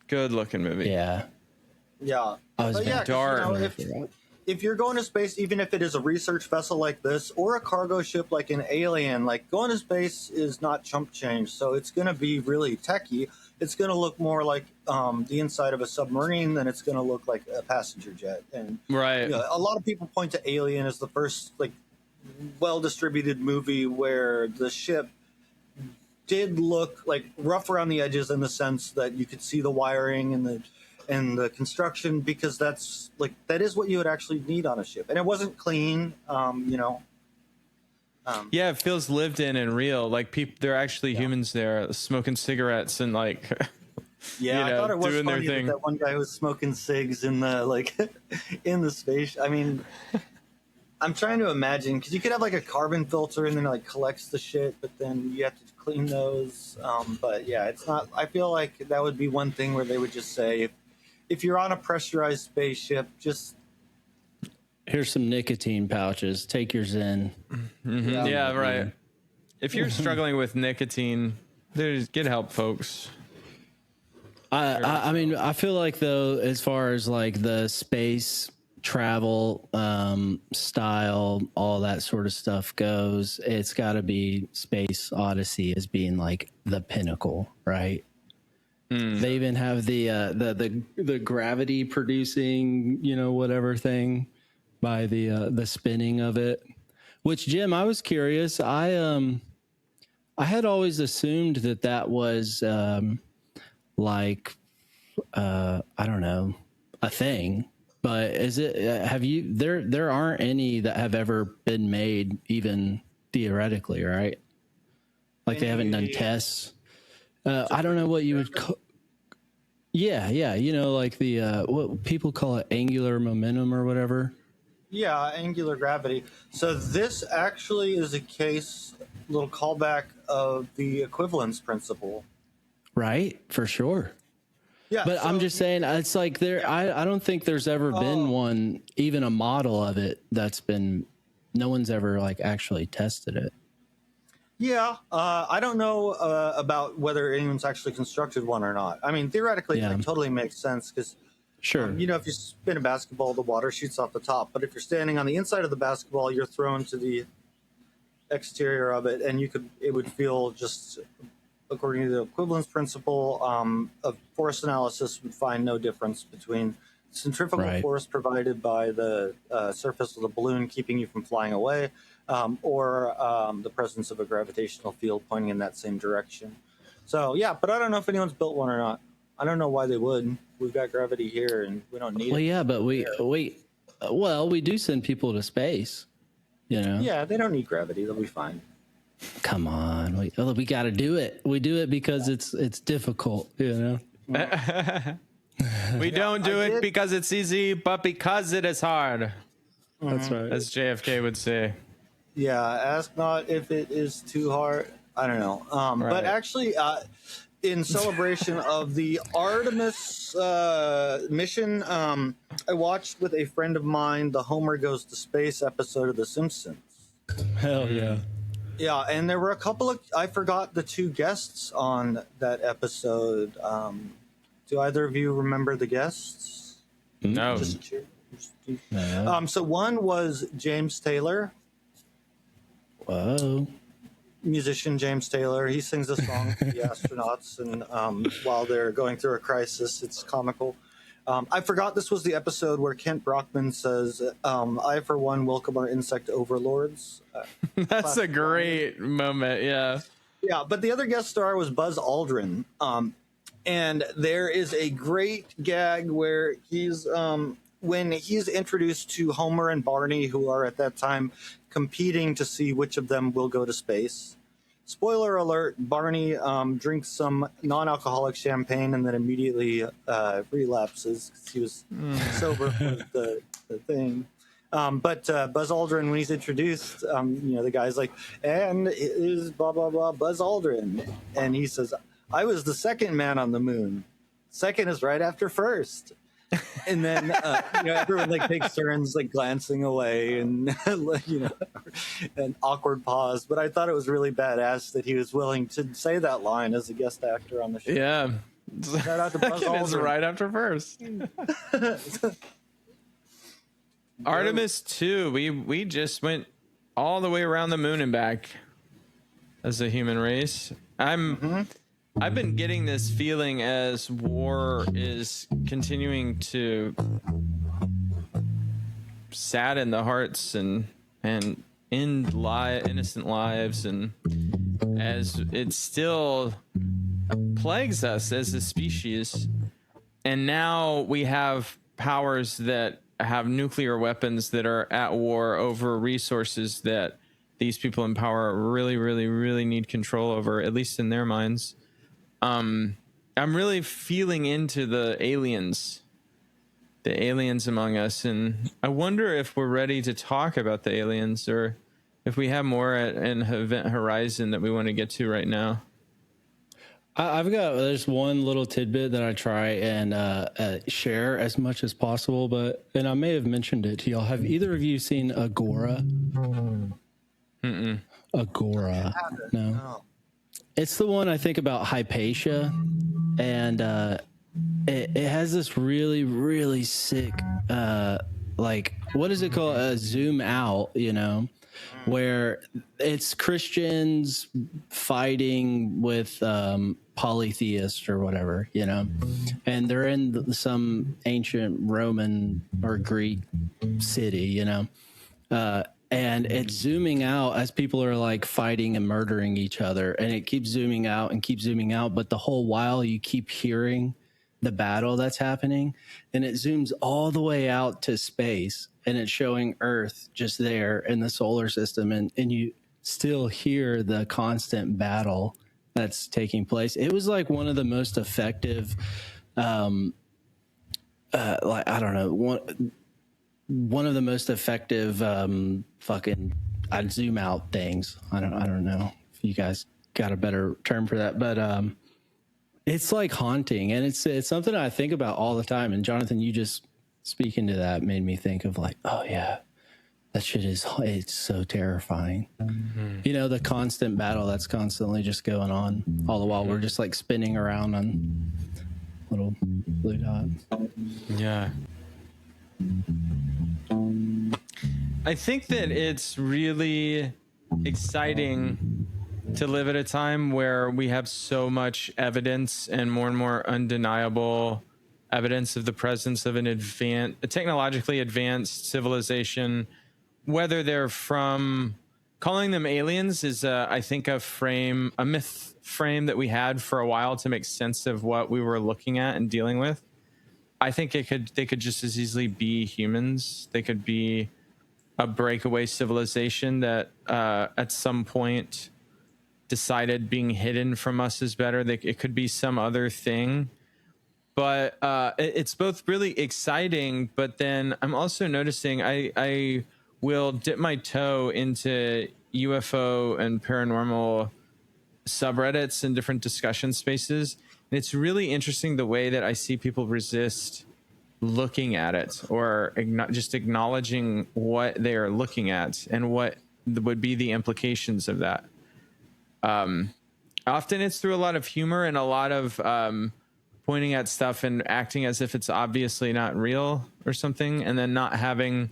Good looking movie. Yeah. Yeah. I was dark. If you're going to space, even if it is a research vessel like this or a cargo ship like an Alien, like going to space is not chump change. So it's going to be really techy. It's going to look more like the inside of a submarine than it's going to look like a passenger jet. And right, a lot of people point to Alien as the first like well-distributed movie where the ship did look like rough around the edges in the sense that you could see the wiring and the construction, because that is what you would actually need on a ship, and it wasn't clean. Yeah, it feels lived in and real. Like people, they're actually humans there smoking cigarettes and like. Yeah, I thought it was doing funny their thing. that one guy was smoking cigs in the in the space. I mean, I'm trying to imagine, because you could have like a carbon filter and then like collects the shit, but then you have to clean those. But yeah, it's not. I feel like that would be one thing where they would just say, if you're on a pressurized spaceship, just here's some nicotine pouches. Take yours in. Mm-hmm. Yeah, right. If you're struggling with nicotine, get help, folks. I mean, I feel like though, as far as like the space travel style, all that sort of stuff goes, it's got to be Space Odyssey as being like the pinnacle, right? They even have the gravity producing, whatever thing by the spinning of it. Which, Jim, I was curious. I had always assumed that was I don't know, a thing. But is it? Have you? There aren't any that have ever been made, even theoretically, right? Like they haven't done tests. I don't know what you would call. Yeah, like the what people call it, angular momentum or whatever. Yeah, angular gravity. So this actually is a little callback of the equivalence principle. Right, for sure. Yeah, but I'm just saying, it's like I don't think there's ever been one, even a model of it that's been. No one's ever like actually tested it. Yeah, I don't know about whether anyone's actually constructed one or not. I mean, theoretically, it totally makes sense because, sure, if you spin a basketball, the water shoots off the top. But if you're standing on the inside of the basketball, you're thrown to the exterior of it, and it would feel just, according to the equivalence principle of force analysis, would find no difference between centrifugal force provided by the surface of the balloon keeping you from flying away, or the presence of a gravitational field pointing in that same direction. So, yeah, but I don't know if anyone's built one or not. I don't know why they would. We've got gravity here, and we don't need it. Well, yeah, but we do send people to space, Yeah, they don't need gravity. They'll be fine. Come on. We got to do it. We do it because it's difficult, We don't do it because it's easy, but because it is hard. That's right. As JFK would say. Yeah, ask not if it is too hard. I don't know. But actually, in celebration of the Artemis mission, I watched with a friend of mine the Homer Goes to Space episode of The Simpsons. Hell yeah. Yeah, and there were a couple of... I forgot the two guests on that episode. Do either of you remember the guests? No. No. So one was James Taylor. Whoa. Musician James Taylor. He sings a song to the astronauts, and while they're going through a crisis, it's comical. I forgot this was the episode where Kent Brockman says, I, for one, welcome our insect overlords. That's a great moment, yeah. Yeah, but the other guest star was Buzz Aldrin. And there is a great gag where he's when he's introduced to Homer and Barney, who are at that time competing to see which of them will go to space. Spoiler alert, Barney drinks some non-alcoholic champagne and then immediately relapses because he was sober for the thing. But Buzz Aldrin, when he's introduced, the guy's like, and it is blah, blah, blah, Buzz Aldrin. And he says, I was the second man on the moon. Second is right after first. And then, everyone like takes turns like glancing away and, an awkward pause. But I thought it was really badass that he was willing to say that line as a guest actor on the show. Yeah. Shout out to Buzz Second is Aldrin. right after first. Artemis 2, we just went all the way around the moon and back as a human race. I've been getting this feeling as war is continuing to sadden the hearts and end innocent lives, and as it still plagues us as a species. And now we have powers that have nuclear weapons that are at war over resources that these people in power really, really, really need control over, at least in their minds. I'm really feeling into the aliens among us, and I wonder if we're ready to talk about the aliens, or if we have more at an Event Horizon that we want to get to right now. There's one little tidbit that I try and share as much as possible, and I may have mentioned it to y'all. Have either of you seen Agora? Mm-mm. Agora? No. It's the one I think about Hypatia, and it has this really, really sick, what is it called? A zoom out, where it's Christians fighting with polytheists or whatever, and they're in some ancient Roman or Greek city, and it's zooming out as people are like fighting and murdering each other, and it keeps zooming out and keeps zooming out, but the whole while you keep hearing the battle that's happening, and it zooms all the way out to space, and it's showing Earth just there in the solar system, and you still hear the constant battle that's taking place. It was like one of the most effective one of the most effective I'd zoom out things. I don't know if you guys got a better term for that, but it's like haunting, and it's something I think about all the time. And Jonathan, you just speaking to that made me think of like, oh yeah, that shit it's so terrifying. Mm-hmm. The constant battle that's constantly just going on all the while we're just like spinning around on little blue dots. Yeah. I think that it's really exciting to live at a time where we have so much evidence and more undeniable evidence of the presence of a technologically advanced civilization, whether they're from calling them aliens is I think a myth frame that we had for a while to make sense of what we were looking at and dealing with. I think they could just as easily be humans. They could be a breakaway civilization that at some point decided being hidden from us is better. It could be some other thing. But it's both really exciting, but then I'm also noticing I will dip my toe into UFO and paranormal subreddits and different discussion spaces. And it's really interesting the way that I see people resist looking at it, or just acknowledging what they are looking at and what would be the implications of that. Often it's through a lot of humor and a lot of pointing at stuff and acting as if it's obviously not real or something, and then not having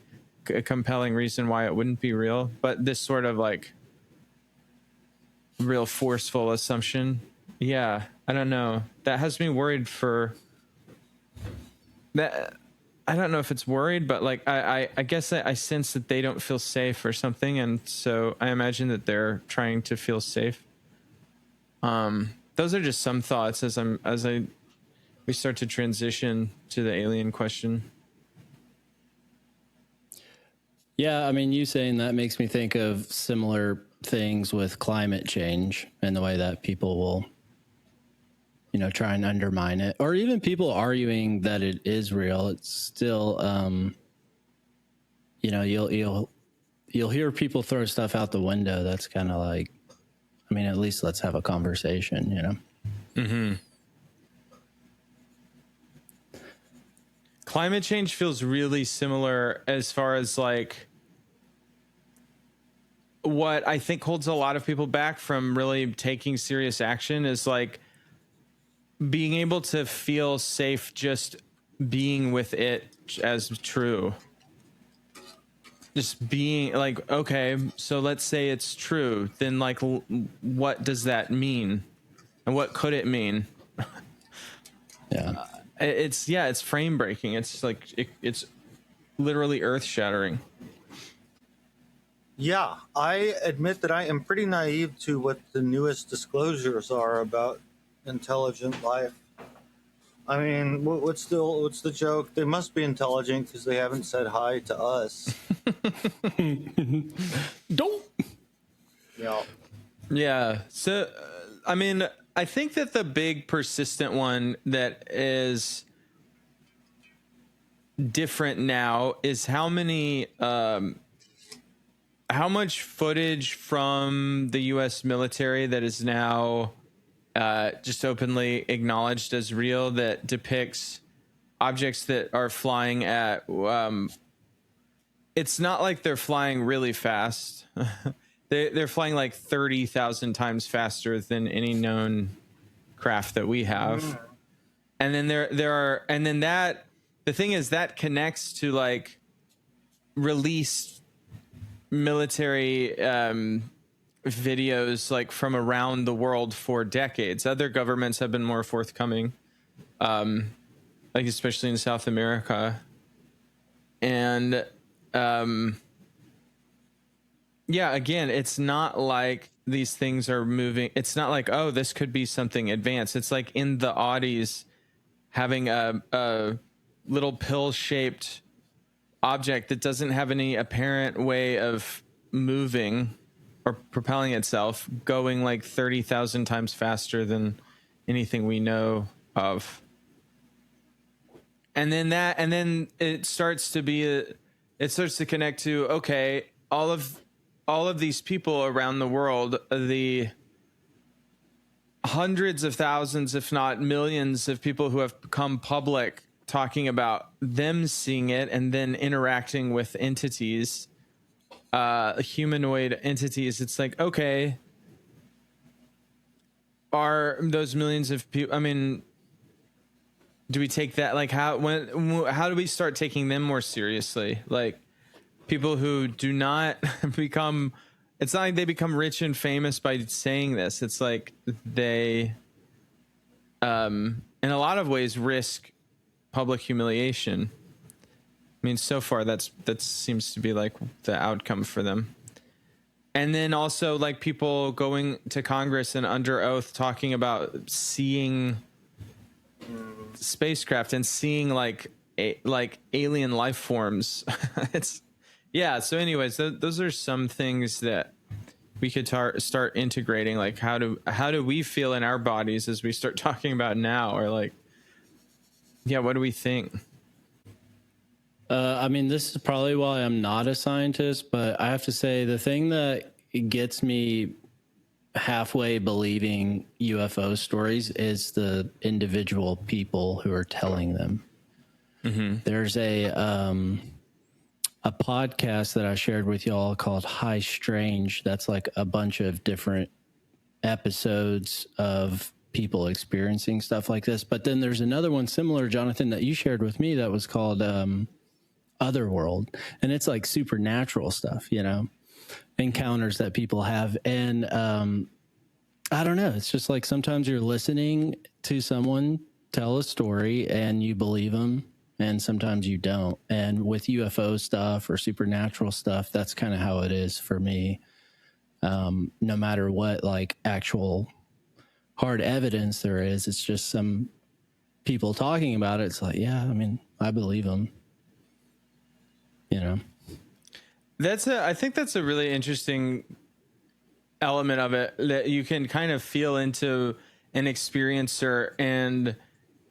a compelling reason why it wouldn't be real. But this sort of like real forceful assumption. Yeah, I don't know. That has me worried for that. I don't know if it's worried, but like I guess I sense that they don't feel safe or something, and so I imagine that they're trying to feel safe. Those are just some thoughts as we start to transition to the alien question. Yeah, I mean, you saying that makes me think of similar things with climate change and the way that people will, try and undermine it, or even people arguing that it is real. It's still, you'll hear people throw stuff out the window. That's kind of like, I mean, at least let's have a conversation, Mm-hmm. Climate change feels really similar as far as like what I think holds a lot of people back from really taking serious action is like being able to feel safe just being with it as true. Just being like, okay, so let's say it's true. Then like, what does that mean? And what could it mean? Yeah. It's frame breaking. It's like it's literally earth shattering. Yeah, I admit that I am pretty naive to what the newest disclosures are about intelligent life. I mean, what's the joke? They must be intelligent because they haven't said hi to us. Don't. Yeah. So, I mean, I think that the big persistent one that is different now is how much footage from the U.S. military that is now just openly acknowledged as real that depicts objects that are flying at. It's not like they're flying really fast. They're flying like 30,000 times faster than any known craft that we have. And then the thing is that connects to like released military videos like from around the world for decades. Other governments have been more forthcoming, like especially in South America. And again, it's not like these things are moving. It's not like, oh, this could be something advanced. It's like in the Audis having a little pill-shaped object that doesn't have any apparent way of moving or propelling itself, going like 30,000 times faster than anything we know of. And then it starts to connect to, okay, all of these people around the world, the hundreds of thousands, if not millions of people who have become public talking about them seeing it and then interacting with entities, humanoid entities. It's like, okay, are those millions of people, I mean, do we take that, like how do we start taking them more seriously? Like people who do not become, it's not like they become rich and famous by saying this. It's like they, in a lot of ways, risk public humiliation. I mean, so far that seems to be like the outcome for them. And then also like people going to Congress and under oath talking about seeing spacecraft and seeing like alien life forms. So anyways, those are some things that we could start integrating. Like how do we feel in our bodies as we start talking about now, or like, what do we think? I mean, this is probably why I'm not a scientist, but I have to say the thing that gets me halfway believing UFO stories is the individual people who are telling them. Mm-hmm. There's a podcast that I shared with y'all called High Strange. That's like a bunch of different episodes of people experiencing stuff like this. But then there's another one similar, Jonathan, that you shared with me that was called Otherworld. And it's like supernatural stuff, encounters that people have. And I don't know. It's just like sometimes you're listening to someone tell a story and you believe them, and sometimes you don't. And with UFO stuff or supernatural stuff, that's kind of how it is for me. No matter what, like actual hard evidence there is. It's just some people talking about it. It's like, yeah, I mean, I believe them. You know, I think that's a really interesting element of it, that you can kind of feel into an experiencer, and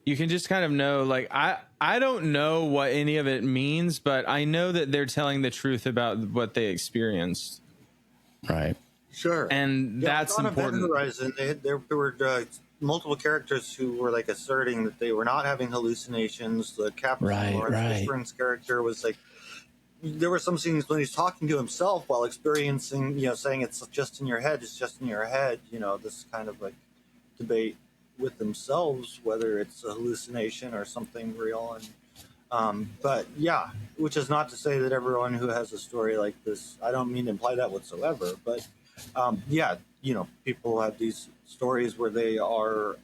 you can just kind of know, like, I don't know what any of it means, but I know that they're telling the truth about what they experienced. right. Sure. And that's on important. Event Horizon, there were multiple characters who were like asserting that they were not having hallucinations. The Captain Lawrence Fishburne's character was like, there were some scenes when he's talking to himself while experiencing, saying it's just in your head, it's just in your head. This kind of like debate with themselves whether it's a hallucination or something real. And but yeah, which is not to say that everyone who has a story like this, I don't mean to imply that whatsoever, but yeah, people have these stories where they are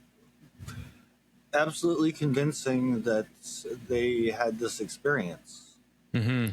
absolutely convincing that they had this experience. Mm-hmm.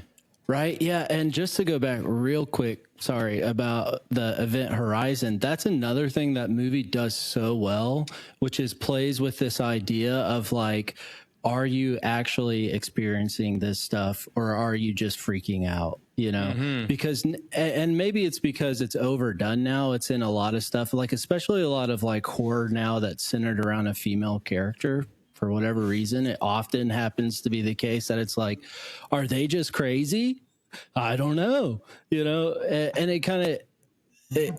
Right. Yeah. And just to go back real quick, sorry, about the Event Horizon, that's another thing that movie does so well, which is plays with this idea of like, are you actually experiencing this stuff, or are you just freaking out? Because, and maybe it's because it's overdone now. It's in a lot of stuff, like especially a lot of like horror now that's centered around a female character. For whatever reason, it often happens to be the case that it's like, are they just crazy? I don't know, and it kind of,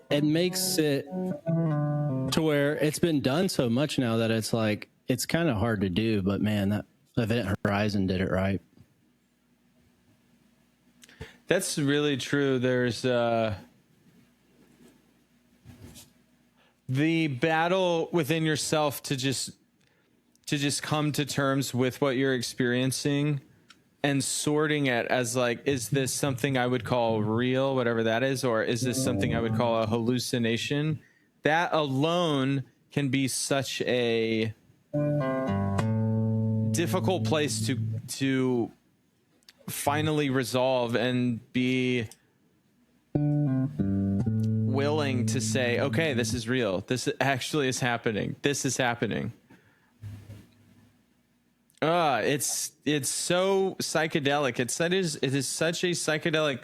it makes it to where it's been done so much now that it's like, it's kind of hard to do, but man, that Event Horizon did it right. That's really true. There's the battle within yourself to just come to terms with what you're experiencing and sorting it as like, is this something I would call real, whatever that is, or is this something I would call a hallucination? That alone can be such a difficult place to finally resolve and be willing to say, okay, this is real. This actually is happening. This is happening. It's so psychedelic. It is such a psychedelic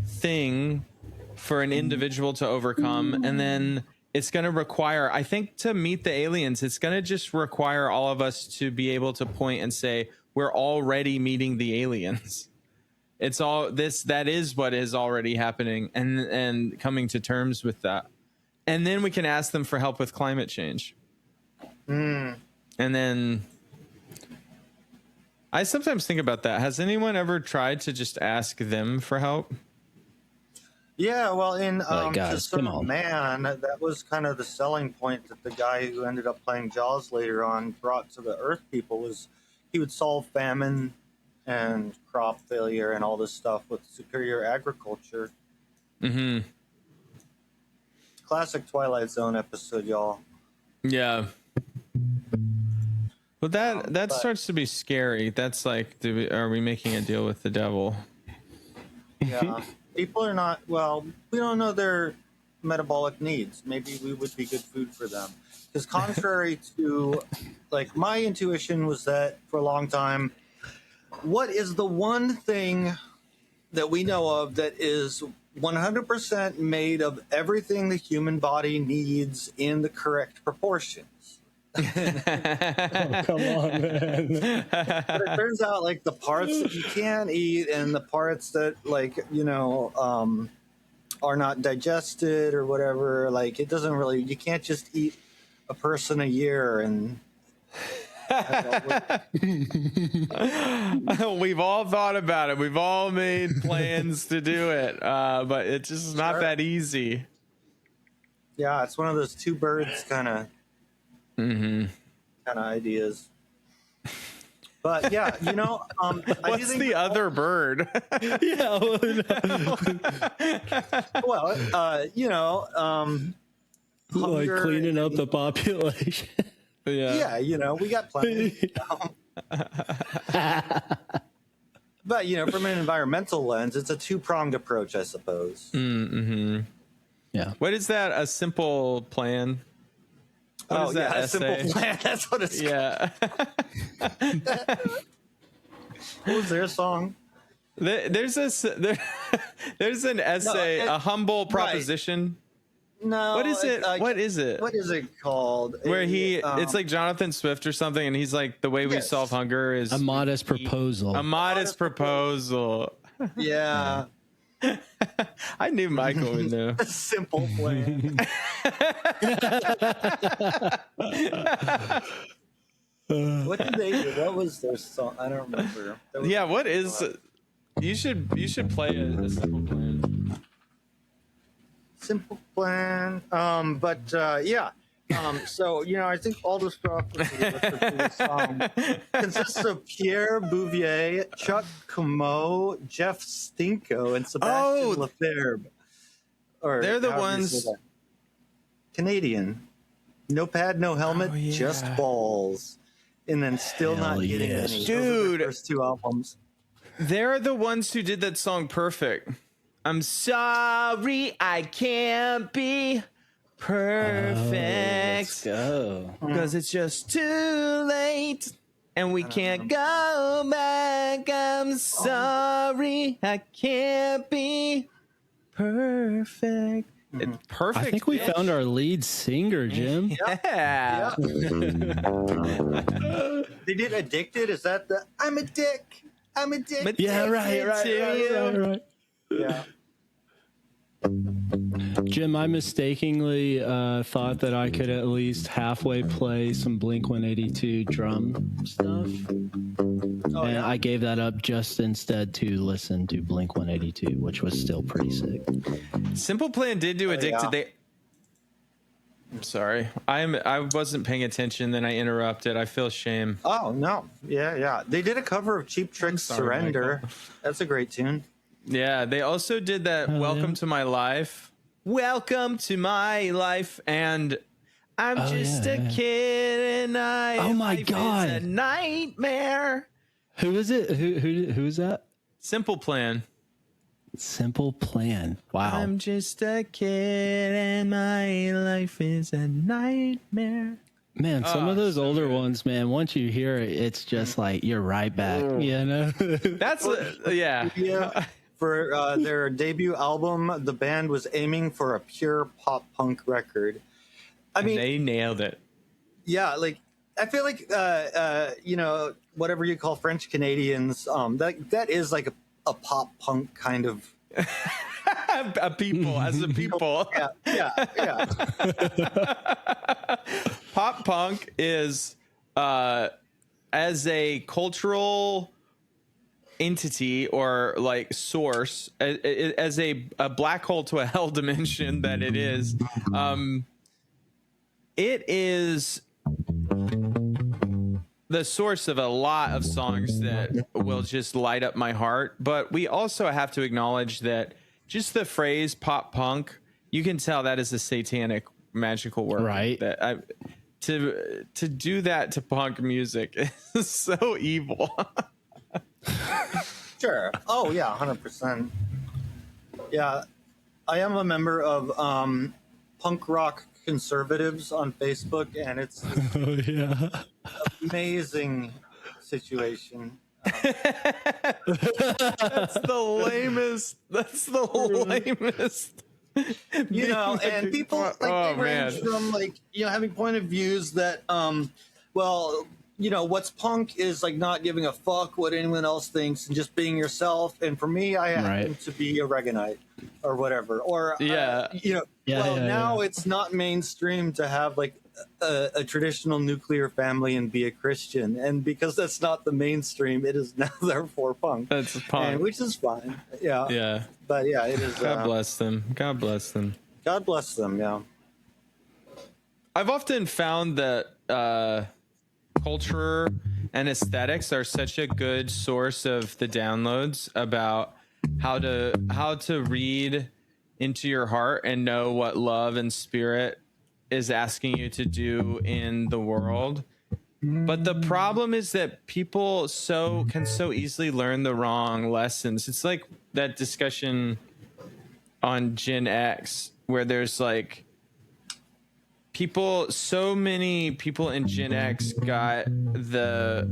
thing for an individual to overcome. And then it's going to require, I think, to meet the aliens, it's going to just require all of us to be able to point and say, we're already meeting the aliens. It's all this, that is what is already happening, and coming to terms with that. And then we can ask them for help with climate change. And then I sometimes think about that. Has anyone ever tried to just ask them for help? Yeah, well, in guys, come on. Man, that was kind of the selling point that the guy who ended up playing Jaws later on brought to the Earth people, was he would solve famine and crop failure and all this stuff with superior agriculture. Mm-hmm. Classic Twilight Zone episode, y'all. Yeah. Well, that starts to be scary. That's like, are we making a deal with the devil? Yeah. People are not, well, we don't know their metabolic needs. Maybe we would be good food for them. Because contrary to, like, my intuition was that for a long time, what is the one thing that we know of that is 100% made of everything the human body needs in the correct proportions? Oh, come on, man. But it turns out, like, the parts that you can eat and the parts that, like, are not digested or whatever, like, it doesn't really, you can't just eat a person a year and we've all thought about it. We've all made plans to do it, but it's just not that easy. Yeah, it's one of those two birds kind of ideas. But yeah, what's the other bird? Yeah. Like cleaning up the population. Yeah, we got plenty. But from an environmental lens, it's a two-pronged approach, I suppose. Mm-hmm. Yeah. What is that? A simple plan? What is that A simple essay? plan. That's what it's Yeah. What was their song? There's an essay, it- a humble right. proposition. No. What is it? What is it? What is it called? Where it's like Jonathan Swift or something, and he's like, the way we Yes. solve hunger is A modest proposal. a modest proposal. Yeah. I knew Michael would know. A simple plan. What did they do? What was their song? I don't remember. Yeah, what is? You should play a simple plan. Simple plan. Yeah. So I think all the stuff consists of Pierre Bouvier, Chuck Comeau, Jeff Stinko, and Sebastian Lefebvre. They're the ones. Canadian. No pad, no helmet, just balls. And then still Hell not getting yes. any. Dude. Those are the first 2 albums. They're the ones who did that song Perfect. I'm sorry I can't be perfect. Let's go. Because it's just too late and we can't go back. I'm sorry I can't be perfect. It's perfect. I think we found our lead singer, Jim. Yeah. They did Addicted. Is that the I'm a dick? I'm a dick. Yeah, right. Yeah. Jim, I mistakenly thought that I could at least halfway play some Blink-182 drum stuff. And I gave that up just instead to listen to Blink-182, which was still pretty sick. Simple Plan did do Addicted. yeah. I'm sorry. I wasn't paying attention, then I interrupted. I feel shame. Oh no. Yeah. They did a cover of Cheap Trick's sorry, Surrender. Michael. That's a great tune. Yeah, they also did that Welcome to My Life. Welcome to my life, and I'm just a kid and Oh my life God. is a nightmare. Who is it? Who is that? Simple Plan. Simple Plan. Wow. I'm just a kid and my life is a nightmare. Man, some of those older ones, man, once you hear it, it's just like you're right back. You know? That's yeah. Yeah. For their debut album, the band was aiming for a pure pop punk record. I mean, They nailed it. yeah, like I feel like whatever you call French Canadians, that is like a pop punk kind of. A people as a people. Yeah. Pop punk is as a cultural entity or like source, as a black hole to a hell dimension that it is, it is the source of a lot of songs that will just light up my heart. But we also have to acknowledge that just the phrase pop punk, you can tell that is a satanic magical word, Right. That to do that to punk music is so evil. Sure. Oh yeah, 100%. Yeah, I am a member of Punk Rock Conservatives on Facebook, and it's Oh, yeah. amazing situation. That's the lamest. That's the lamest. And people like they range from like having point of views that what's punk is like not giving a fuck what anyone else thinks and just being yourself. And for me, I happen to be a Reaganite or whatever. Or now it's not mainstream to have like a traditional nuclear family and be a Christian, and because that's not the mainstream, it is now therefore punk. That's punk, which is fine. Yeah. But yeah, it is. God bless them. God bless them. God bless them. Yeah. I've often found that culture and aesthetics are such a good source of the downloads about how to read into your heart and know what love and spirit is asking you to do in the world. But the problem is that people can so easily learn the wrong lessons. It's like that discussion on Gen X where there's like so many people in Gen X got the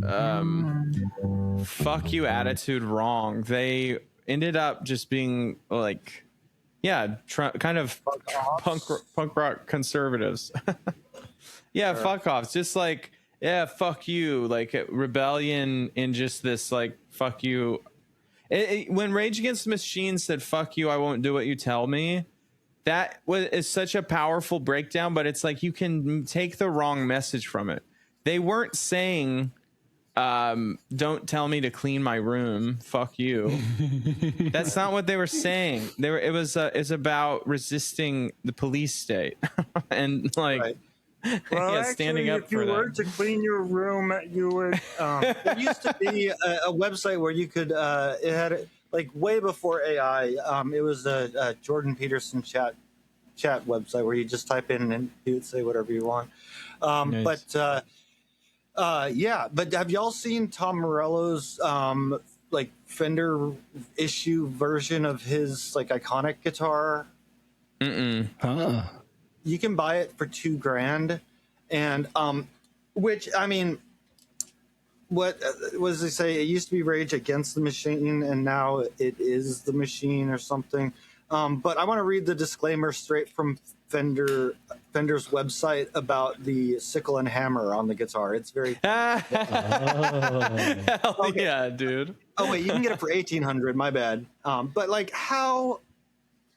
fuck you attitude wrong. They ended up just being like, yeah, kind of punk rock conservatives. Yeah, sure. Fuck offs. Just like, yeah, fuck you. Like rebellion in just this, like, fuck you. When Rage Against the Machine said, fuck you, I won't do what you tell me, that is such a powerful breakdown, but it's like you can take the wrong message from it. They weren't saying, don't tell me to clean my room, fuck you. That's not what they were saying. It's about resisting the police state and like, right. Well, yeah, standing up for that. If you were to clean your room, you would. There used to be a website where you could. It had like way before AI. It was a Jordan Peterson chat website where you just type in and he would say whatever you want. Nice. But yeah. But have y'all seen Tom Morello's like Fender issue version of his like iconic guitar? You can buy it for $2,000, and which, I mean, what does they say? It used to be Rage Against the Machine, and now it is the Machine or something. But I want to read the disclaimer straight from Fender's website about the sickle and hammer on the guitar. It's very hell okay. Yeah, dude. Oh wait, you can get it for $1,800. My bad. But like how?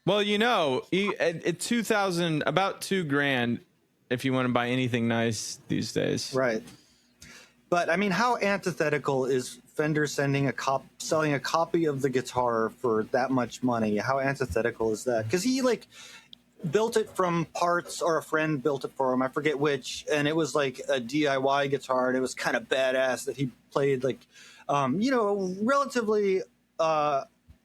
Well, you know, at 2,000, about $2,000, if you want to buy anything nice these days, right? But I mean, how antithetical is Fender selling a copy of the guitar for that much money? How antithetical is that? Because he like built it from parts, or a friend built it for him. I forget which, and it was like a DIY guitar, and it was kind of badass that he played like, you know, relatively.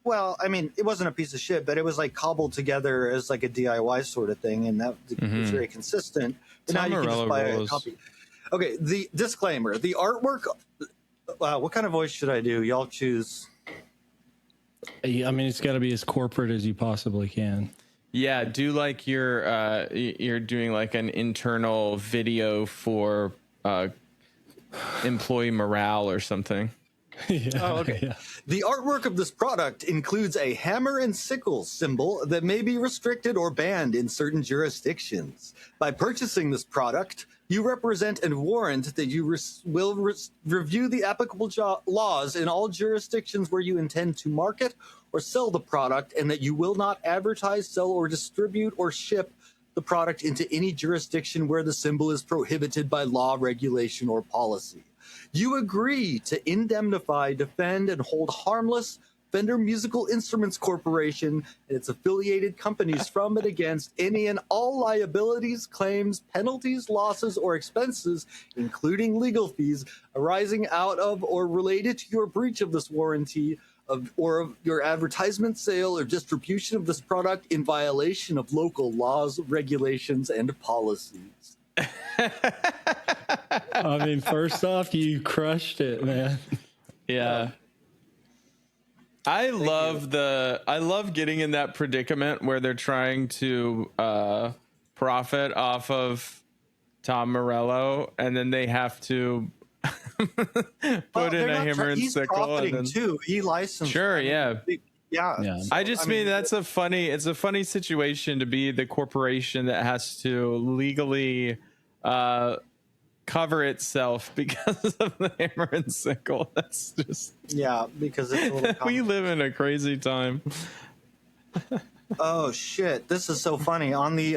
Well, I mean, it wasn't a piece of shit, but it was like cobbled together as like a DIY sort of thing, and that was very consistent. And now you can just buy a copy. Okay, the disclaimer: the artwork. What kind of voice should I do? Y'all choose. I mean, it's got to be as corporate as you possibly can. Yeah, do like you're doing like an internal video for employee morale or something. Yeah, oh, okay. Yeah. The artwork of this product includes a hammer and sickle symbol that may be restricted or banned in certain jurisdictions. By purchasing this product, you represent and warrant that you will review the applicable laws in all jurisdictions where you intend to market or sell the product, and that you will not advertise, sell, or distribute or ship the product into any jurisdiction where the symbol is prohibited by law, regulation, or policy. You agree to indemnify, defend, and hold harmless Fender Musical Instruments Corporation and its affiliated companies from and against any and all liabilities, claims, penalties, losses, or expenses, including legal fees, arising out of or related to your breach of this warranty or of your advertisement, sale, or distribution of this product in violation of local laws, regulations, and policies. I mean, first off, you crushed it, man. Yeah. I love getting in that predicament where they're trying to profit off of Tom Morello, and then they have to put in a hammer and sickle. And then, too. He licensed. Sure, yeah. Yeah. I mean it's a funny situation to be the corporation that has to legally cover itself because of the hammer and sickle. That's just because it's a little we live in a crazy time. Oh shit, this is so funny. On the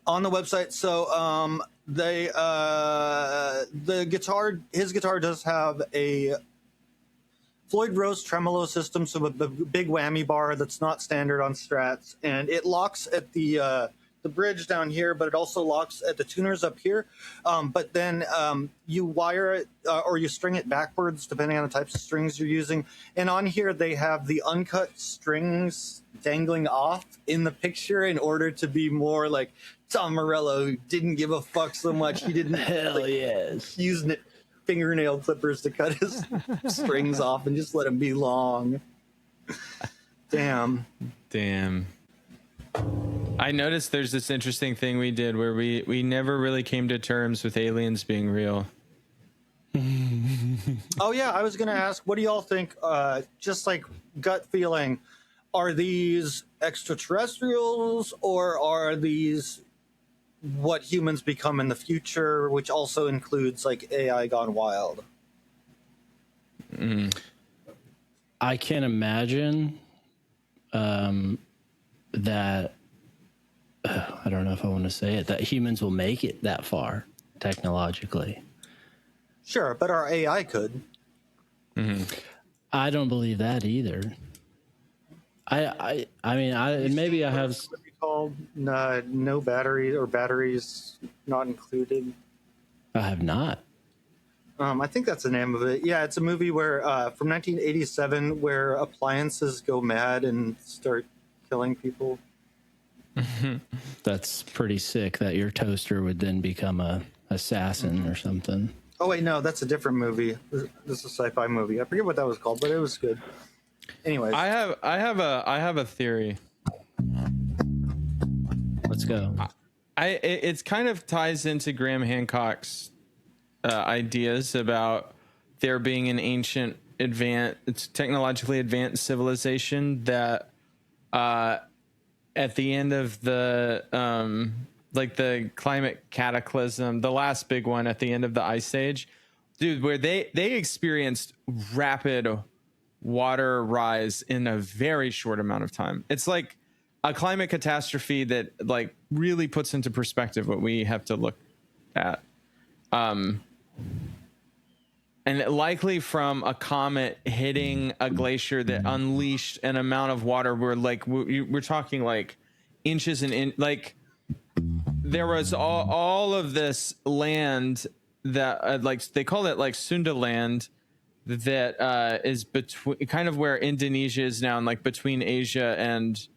website, so his guitar does have a Floyd Rose tremolo system, so with the big whammy bar that's not standard on Strats, and it locks at the bridge down here, but it also locks at the tuners up here. But then you wire it or you string it backwards, depending on the types of strings you're using. And on here, they have the uncut strings dangling off in the picture in order to be more like Tom Morello, who didn't give a fuck so much. He didn't use fingernail clippers to cut his strings off and just let them be long. Damn. I noticed there's this interesting thing we did where we never really came to terms with aliens being real. Oh yeah, I was gonna ask, what do y'all think? Just like gut feeling, are these extraterrestrials or are these what humans become in the future, which also includes like AI gone wild? I can imagine that. I don't know if I want to say it, that humans will make it that far technologically. Sure, but our AI could. I don't believe that either. I mean, maybe I have. What we called no battery or batteries not included. I have not. I think that's the name of it. Yeah, it's a movie where from 1987 where appliances go mad and start killing people. That's pretty sick that your toaster would then become a assassin or something. Oh wait, no, that's a different movie. This is a sci-fi movie. I forget what that was called, but it was good. Anyways, I have a theory. Let's go. It's kind of ties into Graham Hancock's ideas about there being an ancient technologically advanced civilization that at the end of the like the climate cataclysm, the last big one at the end of the ice age, dude, where they experienced rapid water rise in a very short amount of time. It's like a climate catastrophe that like really puts into perspective what we have to look at. And likely from a comet hitting a glacier that unleashed an amount of water where like we're talking like inches and like there was all of this land that like they call it like Sunda land that is between kind of where Indonesia is now and like between Asia and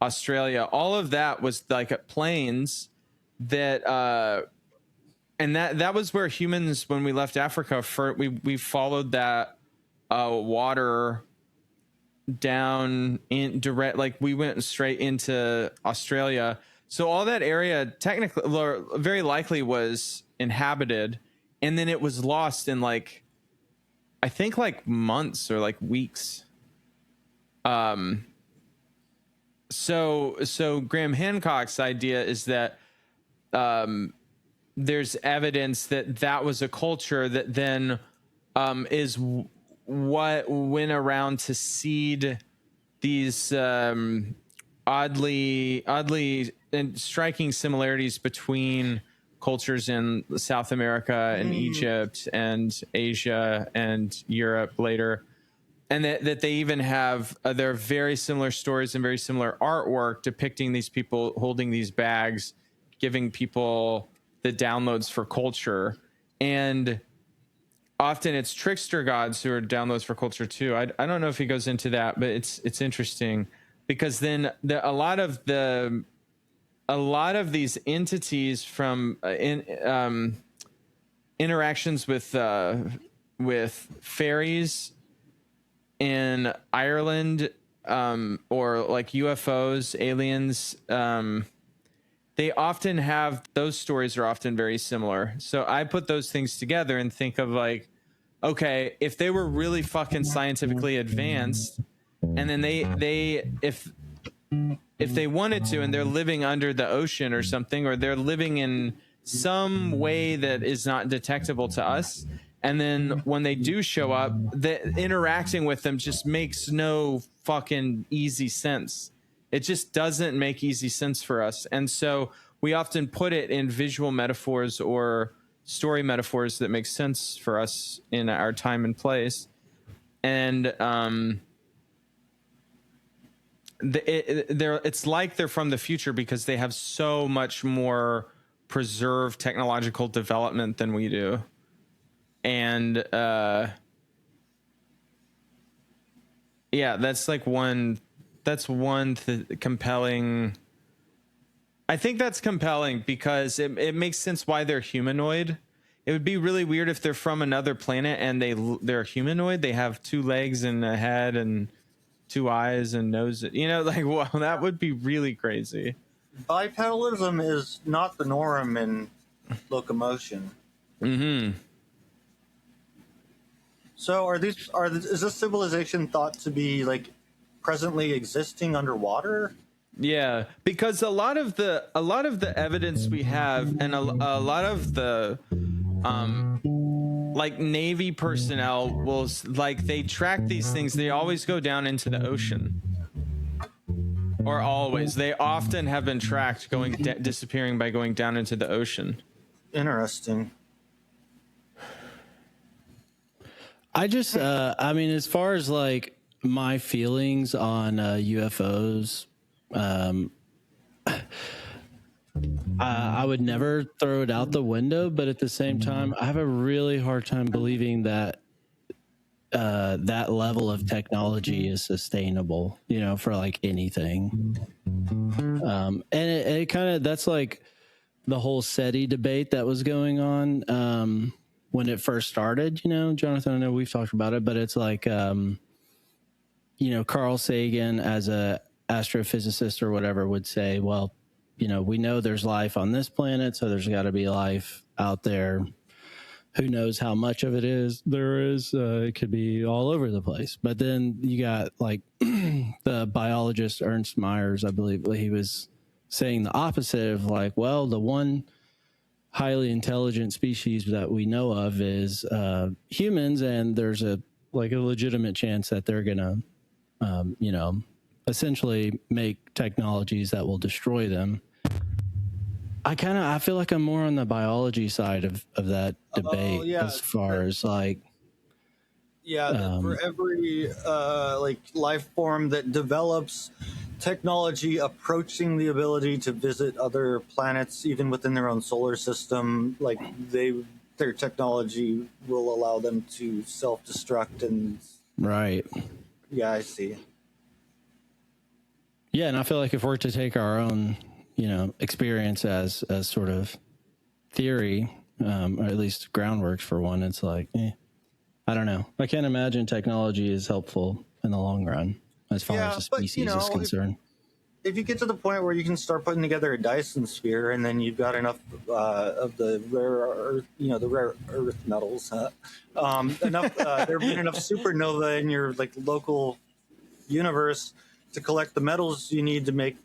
Australia. All of that was like plains that and that was where humans, when we left Africa, we followed that water down in direct, like we went straight into Australia. So all that area technically, very likely was inhabited, and then it was lost in like, I think like months or like weeks. So Graham Hancock's idea is that there's evidence that was a culture that then is what went around to seed these oddly and striking similarities between cultures in South America and Egypt and Asia and Europe later. And that they even have there are very similar stories and very similar artwork depicting these people holding these bags, giving people the downloads for culture. And often it's trickster gods who are downloads for culture too. I don't know if he goes into that, but it's interesting because then a lot of these entities from interactions with fairies in Ireland or like UFOs, aliens, they often have, those stories are often very similar. So I put those things together and think of like, okay, if they were really fucking scientifically advanced and then if they wanted to and they're living under the ocean or something, or they're living in some way that is not detectable to us, and then when they do show up, interacting with them just makes no fucking easy sense. It just doesn't make easy sense for us. And so we often put it in visual metaphors or story metaphors that make sense for us in our time and place. And it's like they're from the future because they have so much more preserved technological development than we do. And yeah, that's like one compelling. I think that's compelling because it makes sense why they're humanoid. It would be really weird if they're from another planet and they're humanoid. They have 2 legs and a head and 2 eyes and knows it. You know, like, wow, that would be really crazy. Bipedalism is not the norm in locomotion. Mm-hmm. So is this civilization thought to be like presently existing underwater? Yeah, because a lot of the evidence we have, and a lot of the like Navy personnel will, like, they track these things. They always go down into the ocean, or always. They often have been tracked disappearing by going down into the ocean. Interesting. I just, I mean, as far as like my feelings on UFOs, I would never throw it out the window, but at the same time, I have a really hard time believing that that level of technology is sustainable, you know, for like anything. And it kind of, that's like the whole SETI debate that was going on when it first started, you know, Jonathan, I know we've talked about it, but it's like, you know, Carl Sagan as a astrophysicist or whatever would say, well, you know, we know there's life on this planet, so there's got to be life out there. Who knows how much of it is there is? It could be all over the place. But then you got like the biologist Ernst Myers, I believe, he was saying the opposite of like, well, the one highly intelligent species that we know of is humans, and there's a legitimate chance that they're gonna, you know, essentially make technologies that will destroy them. I feel like I'm more on the biology side of that debate as far as like. Yeah, for every like life form that develops technology approaching the ability to visit other planets, even within their own solar system, like their technology will allow them to self-destruct and. Right. Yeah, I see. Yeah, and I feel like if we're to take our own, you know, experience as sort of theory, or at least groundworks for one, it's like, I don't know. I can't imagine technology is helpful in the long run as far as the species is concerned. If you get to the point where you can start putting together a Dyson sphere, and then you've got enough of the rare earth, you know, the rare earth metals, enough there have been enough supernova in your like local universe to collect the metals you need to make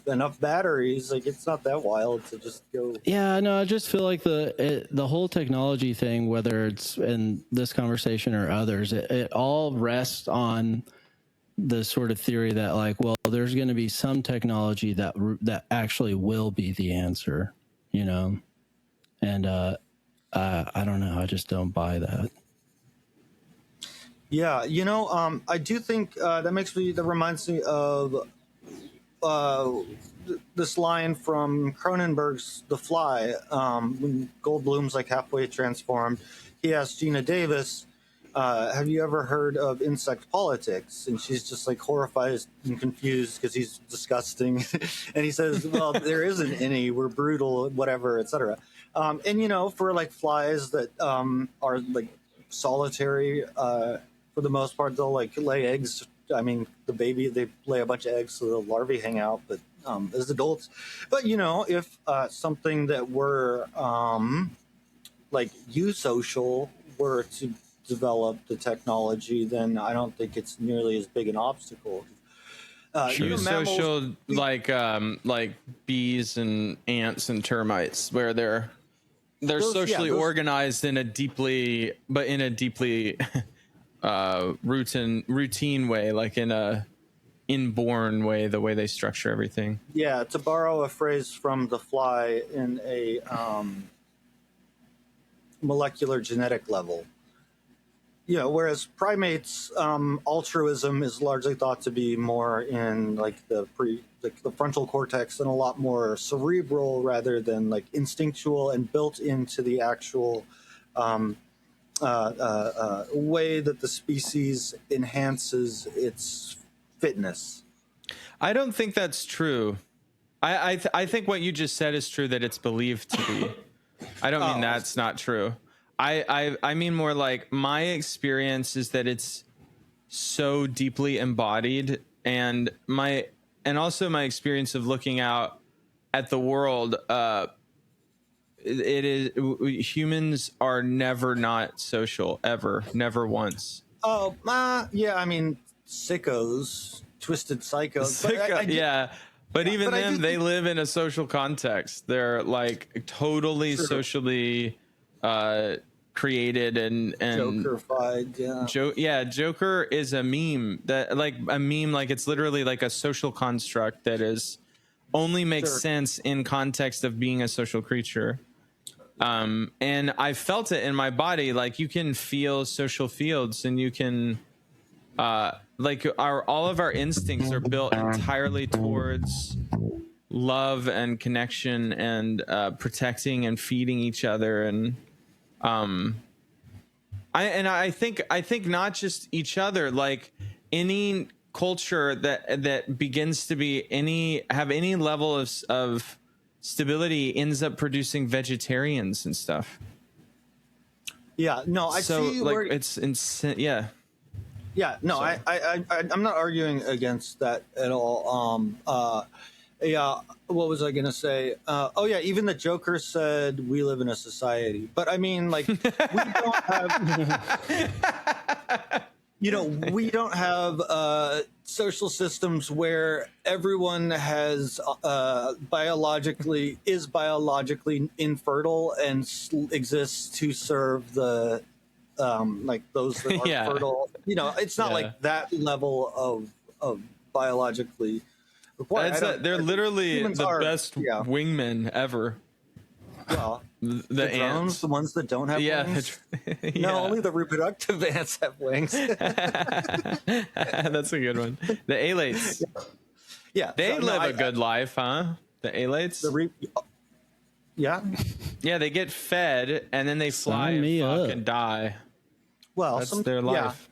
enough batteries. Like, it's not that wild to just go. Yeah, no, I just feel like the whole technology thing, whether it's in this conversation or others, it all rests on the sort of theory that like, well, there's going to be some technology that actually will be the answer, you know? And I don't know. I just don't buy that. Yeah, you know, I do think that reminds me of this line from Cronenberg's The Fly. When Goldblum's like halfway transformed, he asked Gina Davis, have you ever heard of insect politics? And she's just like horrified and confused because he's disgusting. And he says, well, there isn't any. We're brutal, whatever, etc. And, you know, for like flies that are like solitary, for the most part, they'll like lay eggs. I mean, they lay a bunch of eggs so the larvae hang out, but as adults. But, you know, if something that were like eusocial were to develop the technology, then I don't think it's nearly as big an obstacle. Eusocial, like bees and ants and termites, where they're socially organized in a deeply routine way, like in a inborn way, the way they structure everything. Yeah, to borrow a phrase from The Fly, in a molecular genetic level. You know, whereas primates, altruism is largely thought to be more in like the frontal cortex, and a lot more cerebral rather than like instinctual and built into the actual way that the species enhances its fitness. I don't think that's true. I think what you just said is true, that it's believed to be. I don't mean that's not true. I mean more like my experience is that it's so deeply embodied, and also my experience of looking out at the world. Humans are never not social, ever, never once. Oh, yeah. I mean, sickos, twisted psychos. But even them, they live in a social context. They're like totally socially created and Joker-fied. Joker is a meme like it's literally like a social construct that is only makes sense in context of being a social creature. And I felt it in my body. Like you can feel social fields, and you can, all of our instincts are built entirely towards love and connection and protecting and feeding each other. And I think not just each other. Like any culture that begins to have any level of stability ends up producing vegetarians and stuff. Yeah, no, I see. Like it's insane. Yeah. Yeah, no, so. I'm not arguing against that at all. Yeah, what was I gonna say? Even the Joker said we live in a society, but I mean, like, we don't have. We don't have social systems where everyone has biologically infertile and exists to serve the like those that are fertile. It's not like that level of biologically required. They're literally the best wingmen ever. Well, the drones, ants, the ones that don't have wings. No, only the reproductive ants have wings. That's a good one. The alates. Yeah, they live a good life, huh? The alates. Yeah, they get fed and then they fly and die. Well, that's their life.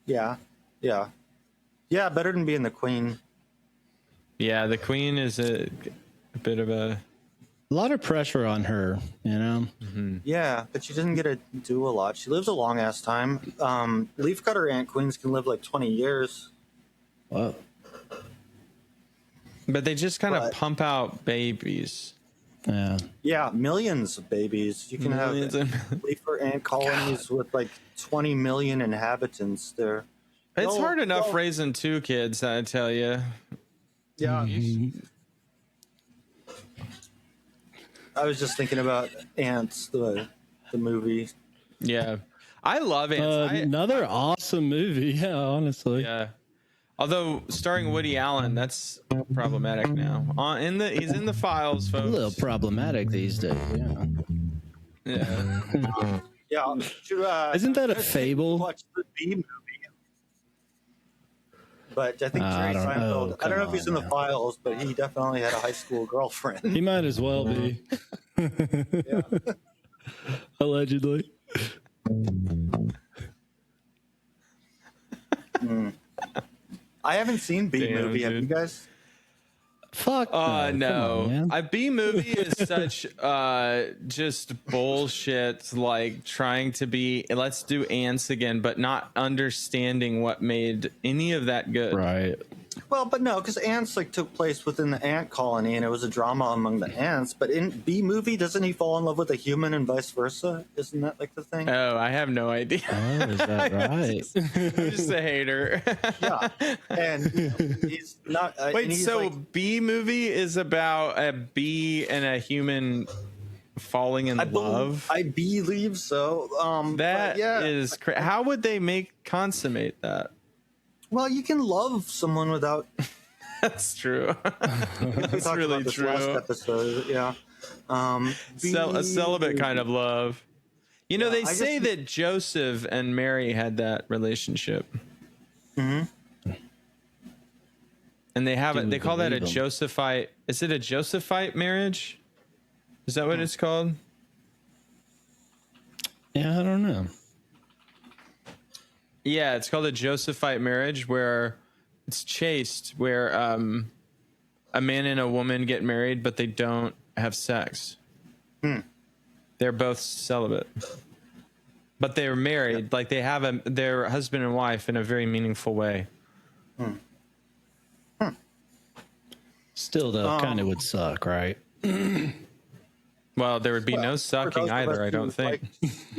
Yeah, better than being the queen. Yeah, the queen is a bit of a lot of pressure on her, Mm-hmm. Yeah, but she doesn't get to do a lot. She lives a long ass time. Leafcutter ant queens can live like 20 years. Wow. But they just kind of pump out babies. Yeah, millions of babies. You can have leafer ant colonies with like 20 million inhabitants there. It's hard enough raising 2 kids, I tell you. Yeah. I was just thinking about Ants, the movie. Yeah, I love Ants. Another awesome movie. Yeah, honestly. Yeah, although starring Woody Allen, that's problematic now. He's in the files, folks. A little problematic these days. Yeah. Yeah. Isn't that a fable? Watch the B movie. But I think Jerry Seinfeld, I don't know if he's in the files, but he definitely had a high school girlfriend. He might as well be. Allegedly. I haven't seen B movie. Have you guys? Fuck no. A B movie is such just bullshit, like trying to be let's do Ants again, but not understanding what made any of that good. Right. Well, but no, because Ants like took place within the ant colony, and it was a drama among the ants. But in B movie, doesn't he fall in love with a human and vice versa? Isn't that like the thing? Oh, I have no idea. Oh, is that right? I'm just a hater. Yeah, and he's not. Wait, so B movie is about a bee and a human falling in love? I believe so. That is how would they consummate that? Well, you can love someone without. That's true. That's really true. Last episode, yeah. A celibate kind of love. They say that Joseph and Mary had that relationship. Mm-hmm. And they have it. They call that a Josephite. Is it a Josephite marriage? Is that what it's called? Yeah, I don't know. Yeah, it's called a Josephite marriage, where it's chaste, where a man and a woman get married, but they don't have sex. They're both celibate. but they were married. Like they have their husband and wife in a very meaningful way. Still, though, kind of would suck, right? Well, there would be no sucking either, I don't think.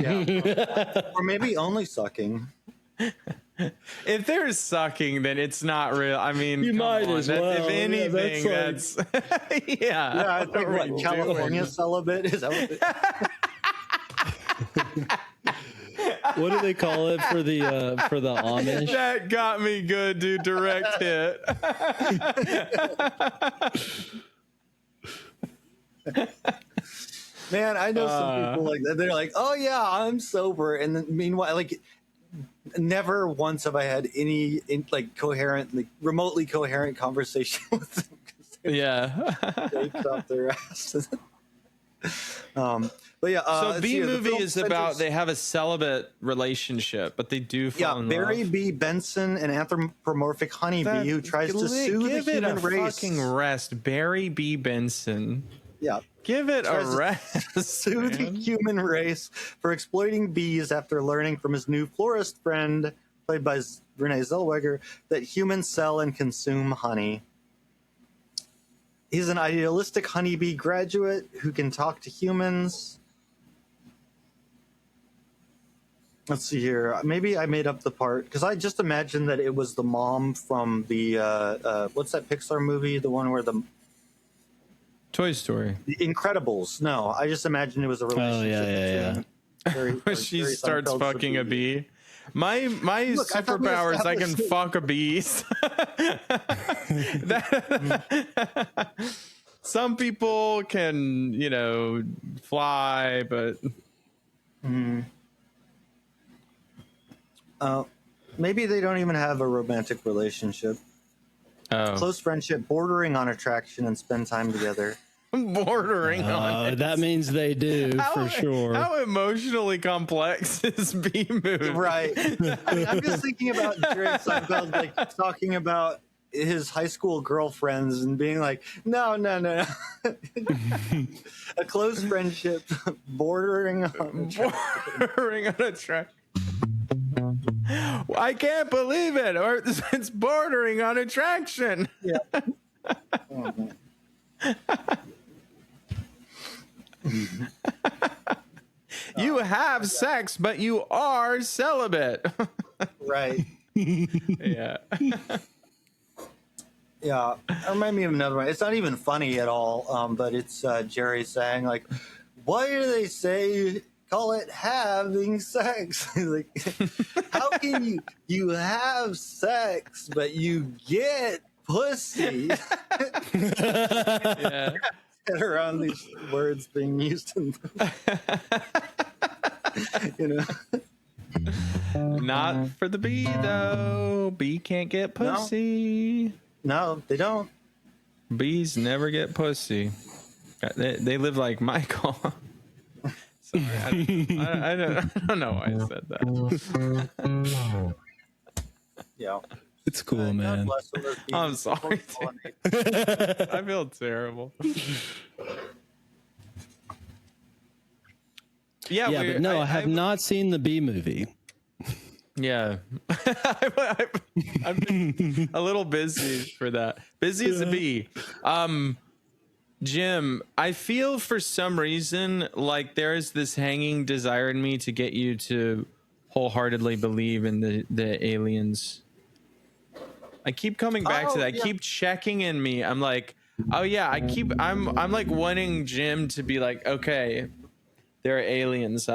Or maybe only sucking. If there's sucking, then it's not real. I mean, you might as well. If anything, that's Yeah, I think like California celibate is that what do they call it for the Amish? That got me good, dude. Direct hit. Man, I know some people like that. They're like, "Oh yeah, I'm sober," and then meanwhile, like, never once have I had any coherent, like remotely coherent conversation with them. Yeah, they up their ass. But yeah, so B movie is about they have a celibate relationship, but they do fall in Barry love. B. Benson, an anthropomorphic honeybee who tries to sue the human race. Fucking rest, Barry B. Benson. Yeah, give it a rest. Sue the human race for exploiting bees after learning from his new florist friend, played by Renee Zellweger, that humans sell and consume honey. He's an idealistic honeybee graduate who can talk to humans. Let's see here. Maybe I made up the part because I just imagined that it was the mom from the what's that Pixar movie? The one where the Toy Story. The Incredibles. No, I just imagined it was a relationship. Where she starts fucking a bee. My superpower is I can fuck a bee. Some people can, fly, but maybe they don't even have a romantic relationship. Close friendship, bordering on attraction, and spend time together. Bordering on it. That means they do, for sure. How emotionally complex is B movie? Right. I mean, I'm just thinking about Jerry Seinfeld, like talking about his high school girlfriends and being like, no. A close friendship, bordering on attraction. I can't believe it, or it's bordering on attraction. Yeah. Oh, man. You have sex, but you are celibate. Right. Yeah. Yeah. Remind me of another one. It's not even funny at all, but it's Jerry saying, like, why do they call it having sex? Like, how can you have sex, but you get pussy? Yeah. Get around these words being used in Not for the bee though. Bee can't get pussy. No, they don't. Bees never get pussy. They live like Michael. Sorry, I don't know why I said that. Yeah. It's cool, man. I'm sorry. I feel terrible. Yeah, but no, I have not seen the B movie. Yeah. I've been a little busy for that. Busy as a bee. Jim, I feel for some reason like there's this hanging desire in me to get you to wholeheartly believe in the aliens. I keep coming back to that. I keep checking in me. I'm like, oh yeah, I'm like wanting Jim to be like, okay, they're aliens.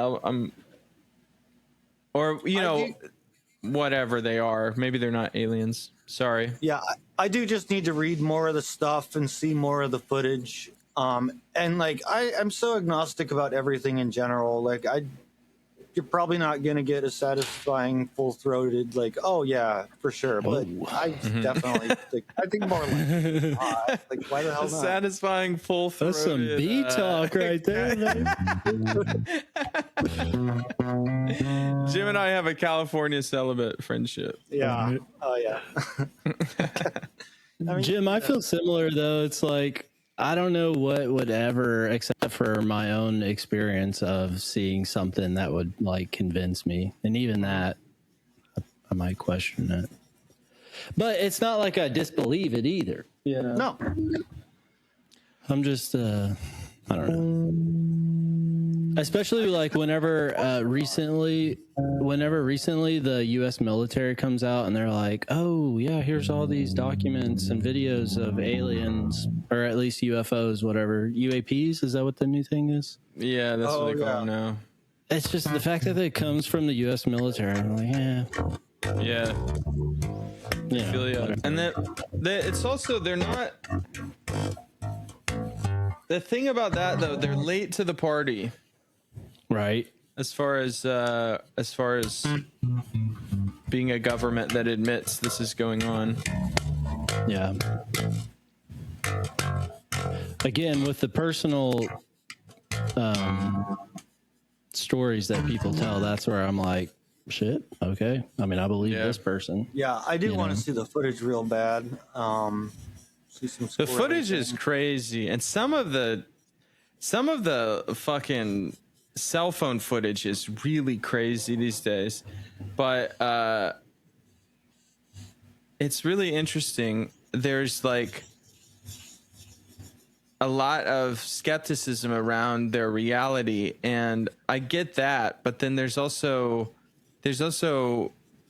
Whatever they are. Maybe they're not aliens. Sorry. Yeah, I do just need to read more of the stuff and see more of the footage. And like, I'm so agnostic about everything in general. Like, you're probably not going to get a satisfying, full-throated, like, oh yeah, for sure. But I definitely think more like why the hell not? Satisfying, full-throated. That's some bee talk right there. Jim and I have a California celibate friendship. Yeah. Oh yeah. Jim, I feel similar though. It's like I don't know what would ever, except for my own experience of seeing something that would like convince me, and even that, I might question it. But it's not like I disbelieve it either. You know? No. I'm just, I don't know. Especially like whenever recently the U.S. military comes out and they're like, oh, yeah, here's all these documents and videos of aliens, or at least UFOs, whatever. UAPs, is that what the new thing is? Yeah, that's what they call them now. It's just the fact that it comes from the U.S. military. I'm like, yeah. And then it's also, they're not. The thing about that, though, they're late to the party. Right. As far as being a government that admits this is going on. Yeah. Again, with the personal stories that people tell, that's where I'm like, shit, okay. I mean, I believe this person. Yeah, I do want to see the footage real bad. See some the footage is crazy, and some of the fucking cell phone footage is really crazy these days. But it's really interesting. There's like a lot of skepticism around their reality, and I get that, but then there's also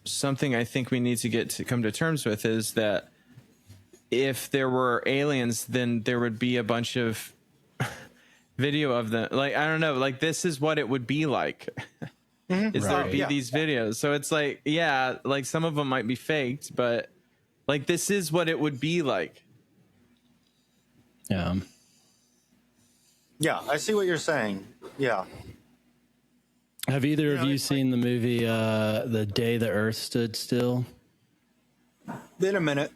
something I think we need to come to terms with, is that if there were aliens, then there would be a bunch of video of them. Like, I don't know, like this is what it would be like. There would be these videos. So it's like, yeah, like some of them might be faked, but like this is what it would be like. Yeah. Yeah, I see what you're saying. Yeah. Have either of you seen the movie The Day the Earth Stood Still? Been a minute.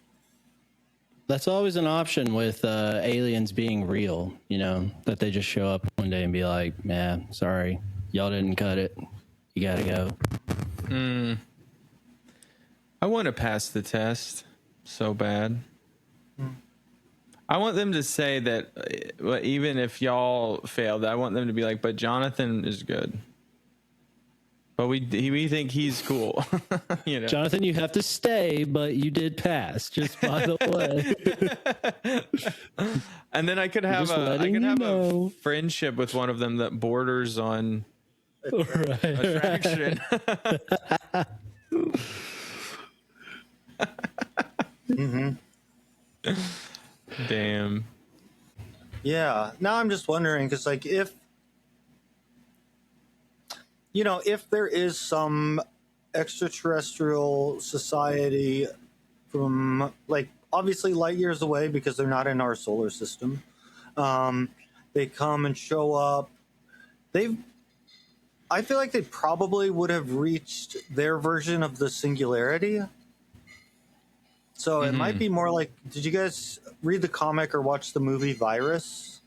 That's always an option with aliens being real, you know, that they just show up one day and be like, yeah, sorry, y'all didn't cut it. You got to go. I want to pass the test so bad. I want them to say that even if y'all failed, I want them to be like, but Jonathan is good. But we think he's cool. You know? Jonathan, you have to stay, but you did pass, just by the way. And then I could have a friendship with one of them that borders on attraction. Damn. Yeah. Now I'm just wondering, because like if there is some extraterrestrial society from, like, obviously light years away because they're not in our solar system, they come and show up. I feel like they probably would have reached their version of the singularity. So it might be more like, did you guys read the comic or watch the movie Virus?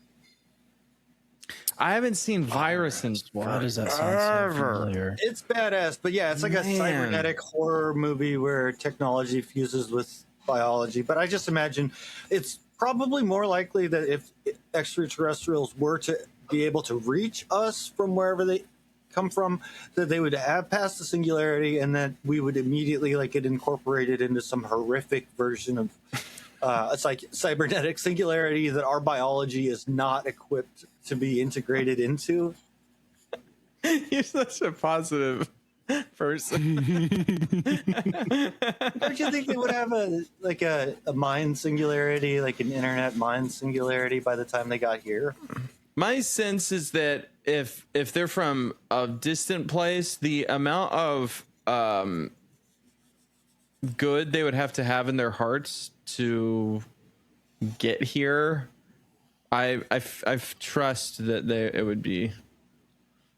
I haven't seen Virus in Why does that sound so familiar? It's badass, but yeah, it's like a cybernetic horror movie where technology fuses with biology. But I just imagine it's probably more likely that if extraterrestrials were to be able to reach us from wherever they come from, that they would have passed the singularity, and that we would immediately like get incorporated into some horrific version of it's like cybernetic singularity that our biology is not equipped to be integrated into. You're such a positive person. Don't you think they would have a mind singularity, like an internet mind singularity by the time they got here? My sense is that if they're from a distant place, the amount of good they would have to have in their hearts to get here, I trust that it would be.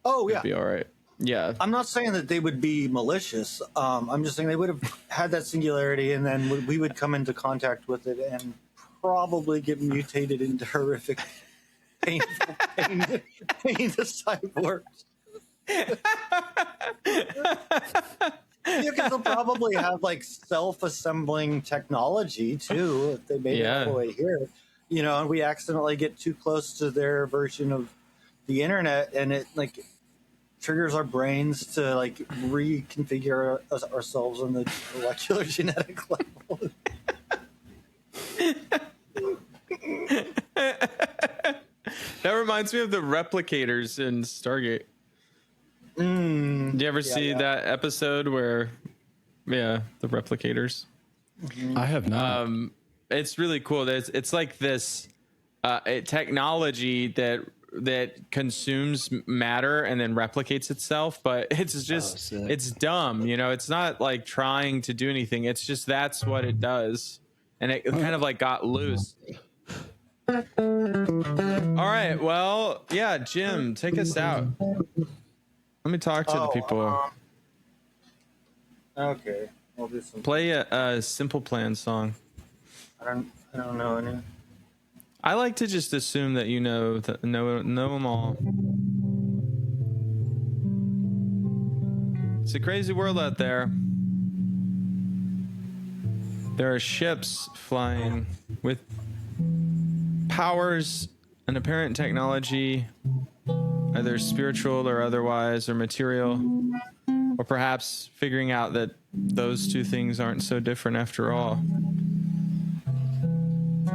Oh yeah, be all right. Yeah, I'm not saying that they would be malicious. I'm just saying they would have had that singularity, and then we would come into contact with it and probably get mutated into horrific, painful pain to cyborgs. Yeah, because they'll probably have like self-assembling technology too if they made it all the way here. you know, and we accidentally get too close to their version of the internet, and it like triggers our brains to like reconfigure ourselves on the molecular genetic level. That reminds me of the replicators in Stargate. Did you ever see that episode where, the replicators? I have not. It's really cool. It's like this technology that consumes matter and then replicates itself, but it's just it's dumb. You know, it's not like trying to do anything. It's just that's what it does, and it kind of like got loose. All right. Well, yeah, Jim, take us out. Let me talk to the people. Okay. We'll do some. Play a Simple Plan song. I don't know any. I like to just assume that you know them all. It's a crazy world out there. There are ships flying with powers and apparent technology, either spiritual or otherwise, or material, or perhaps figuring out that those two things aren't so different after all.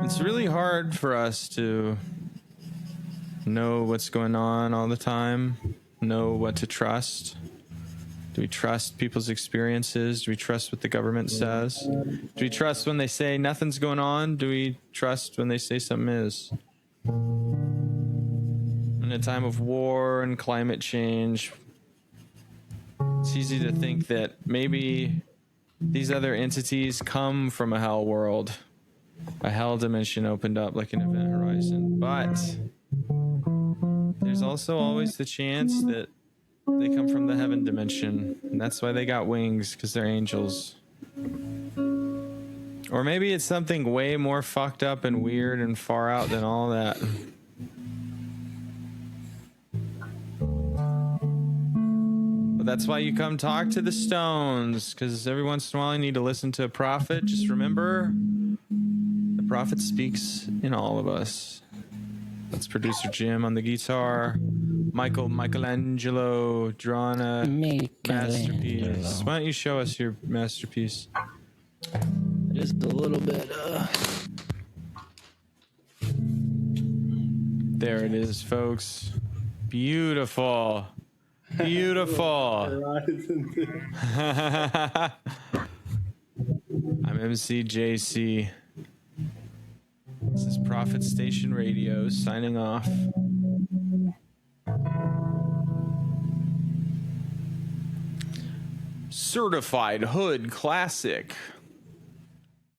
It's really hard for us to know what's going on all the time, know what to trust. Do we trust people's experiences? Do we trust what the government says? Do we trust when they say nothing's going on? Do we trust when they say something is? In a time of war and climate change, it's easy to think that maybe these other entities come from a hell world. A hell dimension opened up like an event horizon. But there's also always the chance that they come from the heaven dimension. And that's why they got wings, because they're angels. Or maybe it's something way more fucked up and weird and far out than all that. But that's why you come talk to the stones, because every once in a while you need to listen to a prophet. Just remember, the prophet speaks in all of us. That's producer Jim on the guitar. Michelangelo drawing a masterpiece. Why don't you show us your masterpiece? It is a little bit. There it is, folks. Beautiful. Beautiful. I'm MC JC. This is Prophet Station Radio signing off. Certified Hood Classic.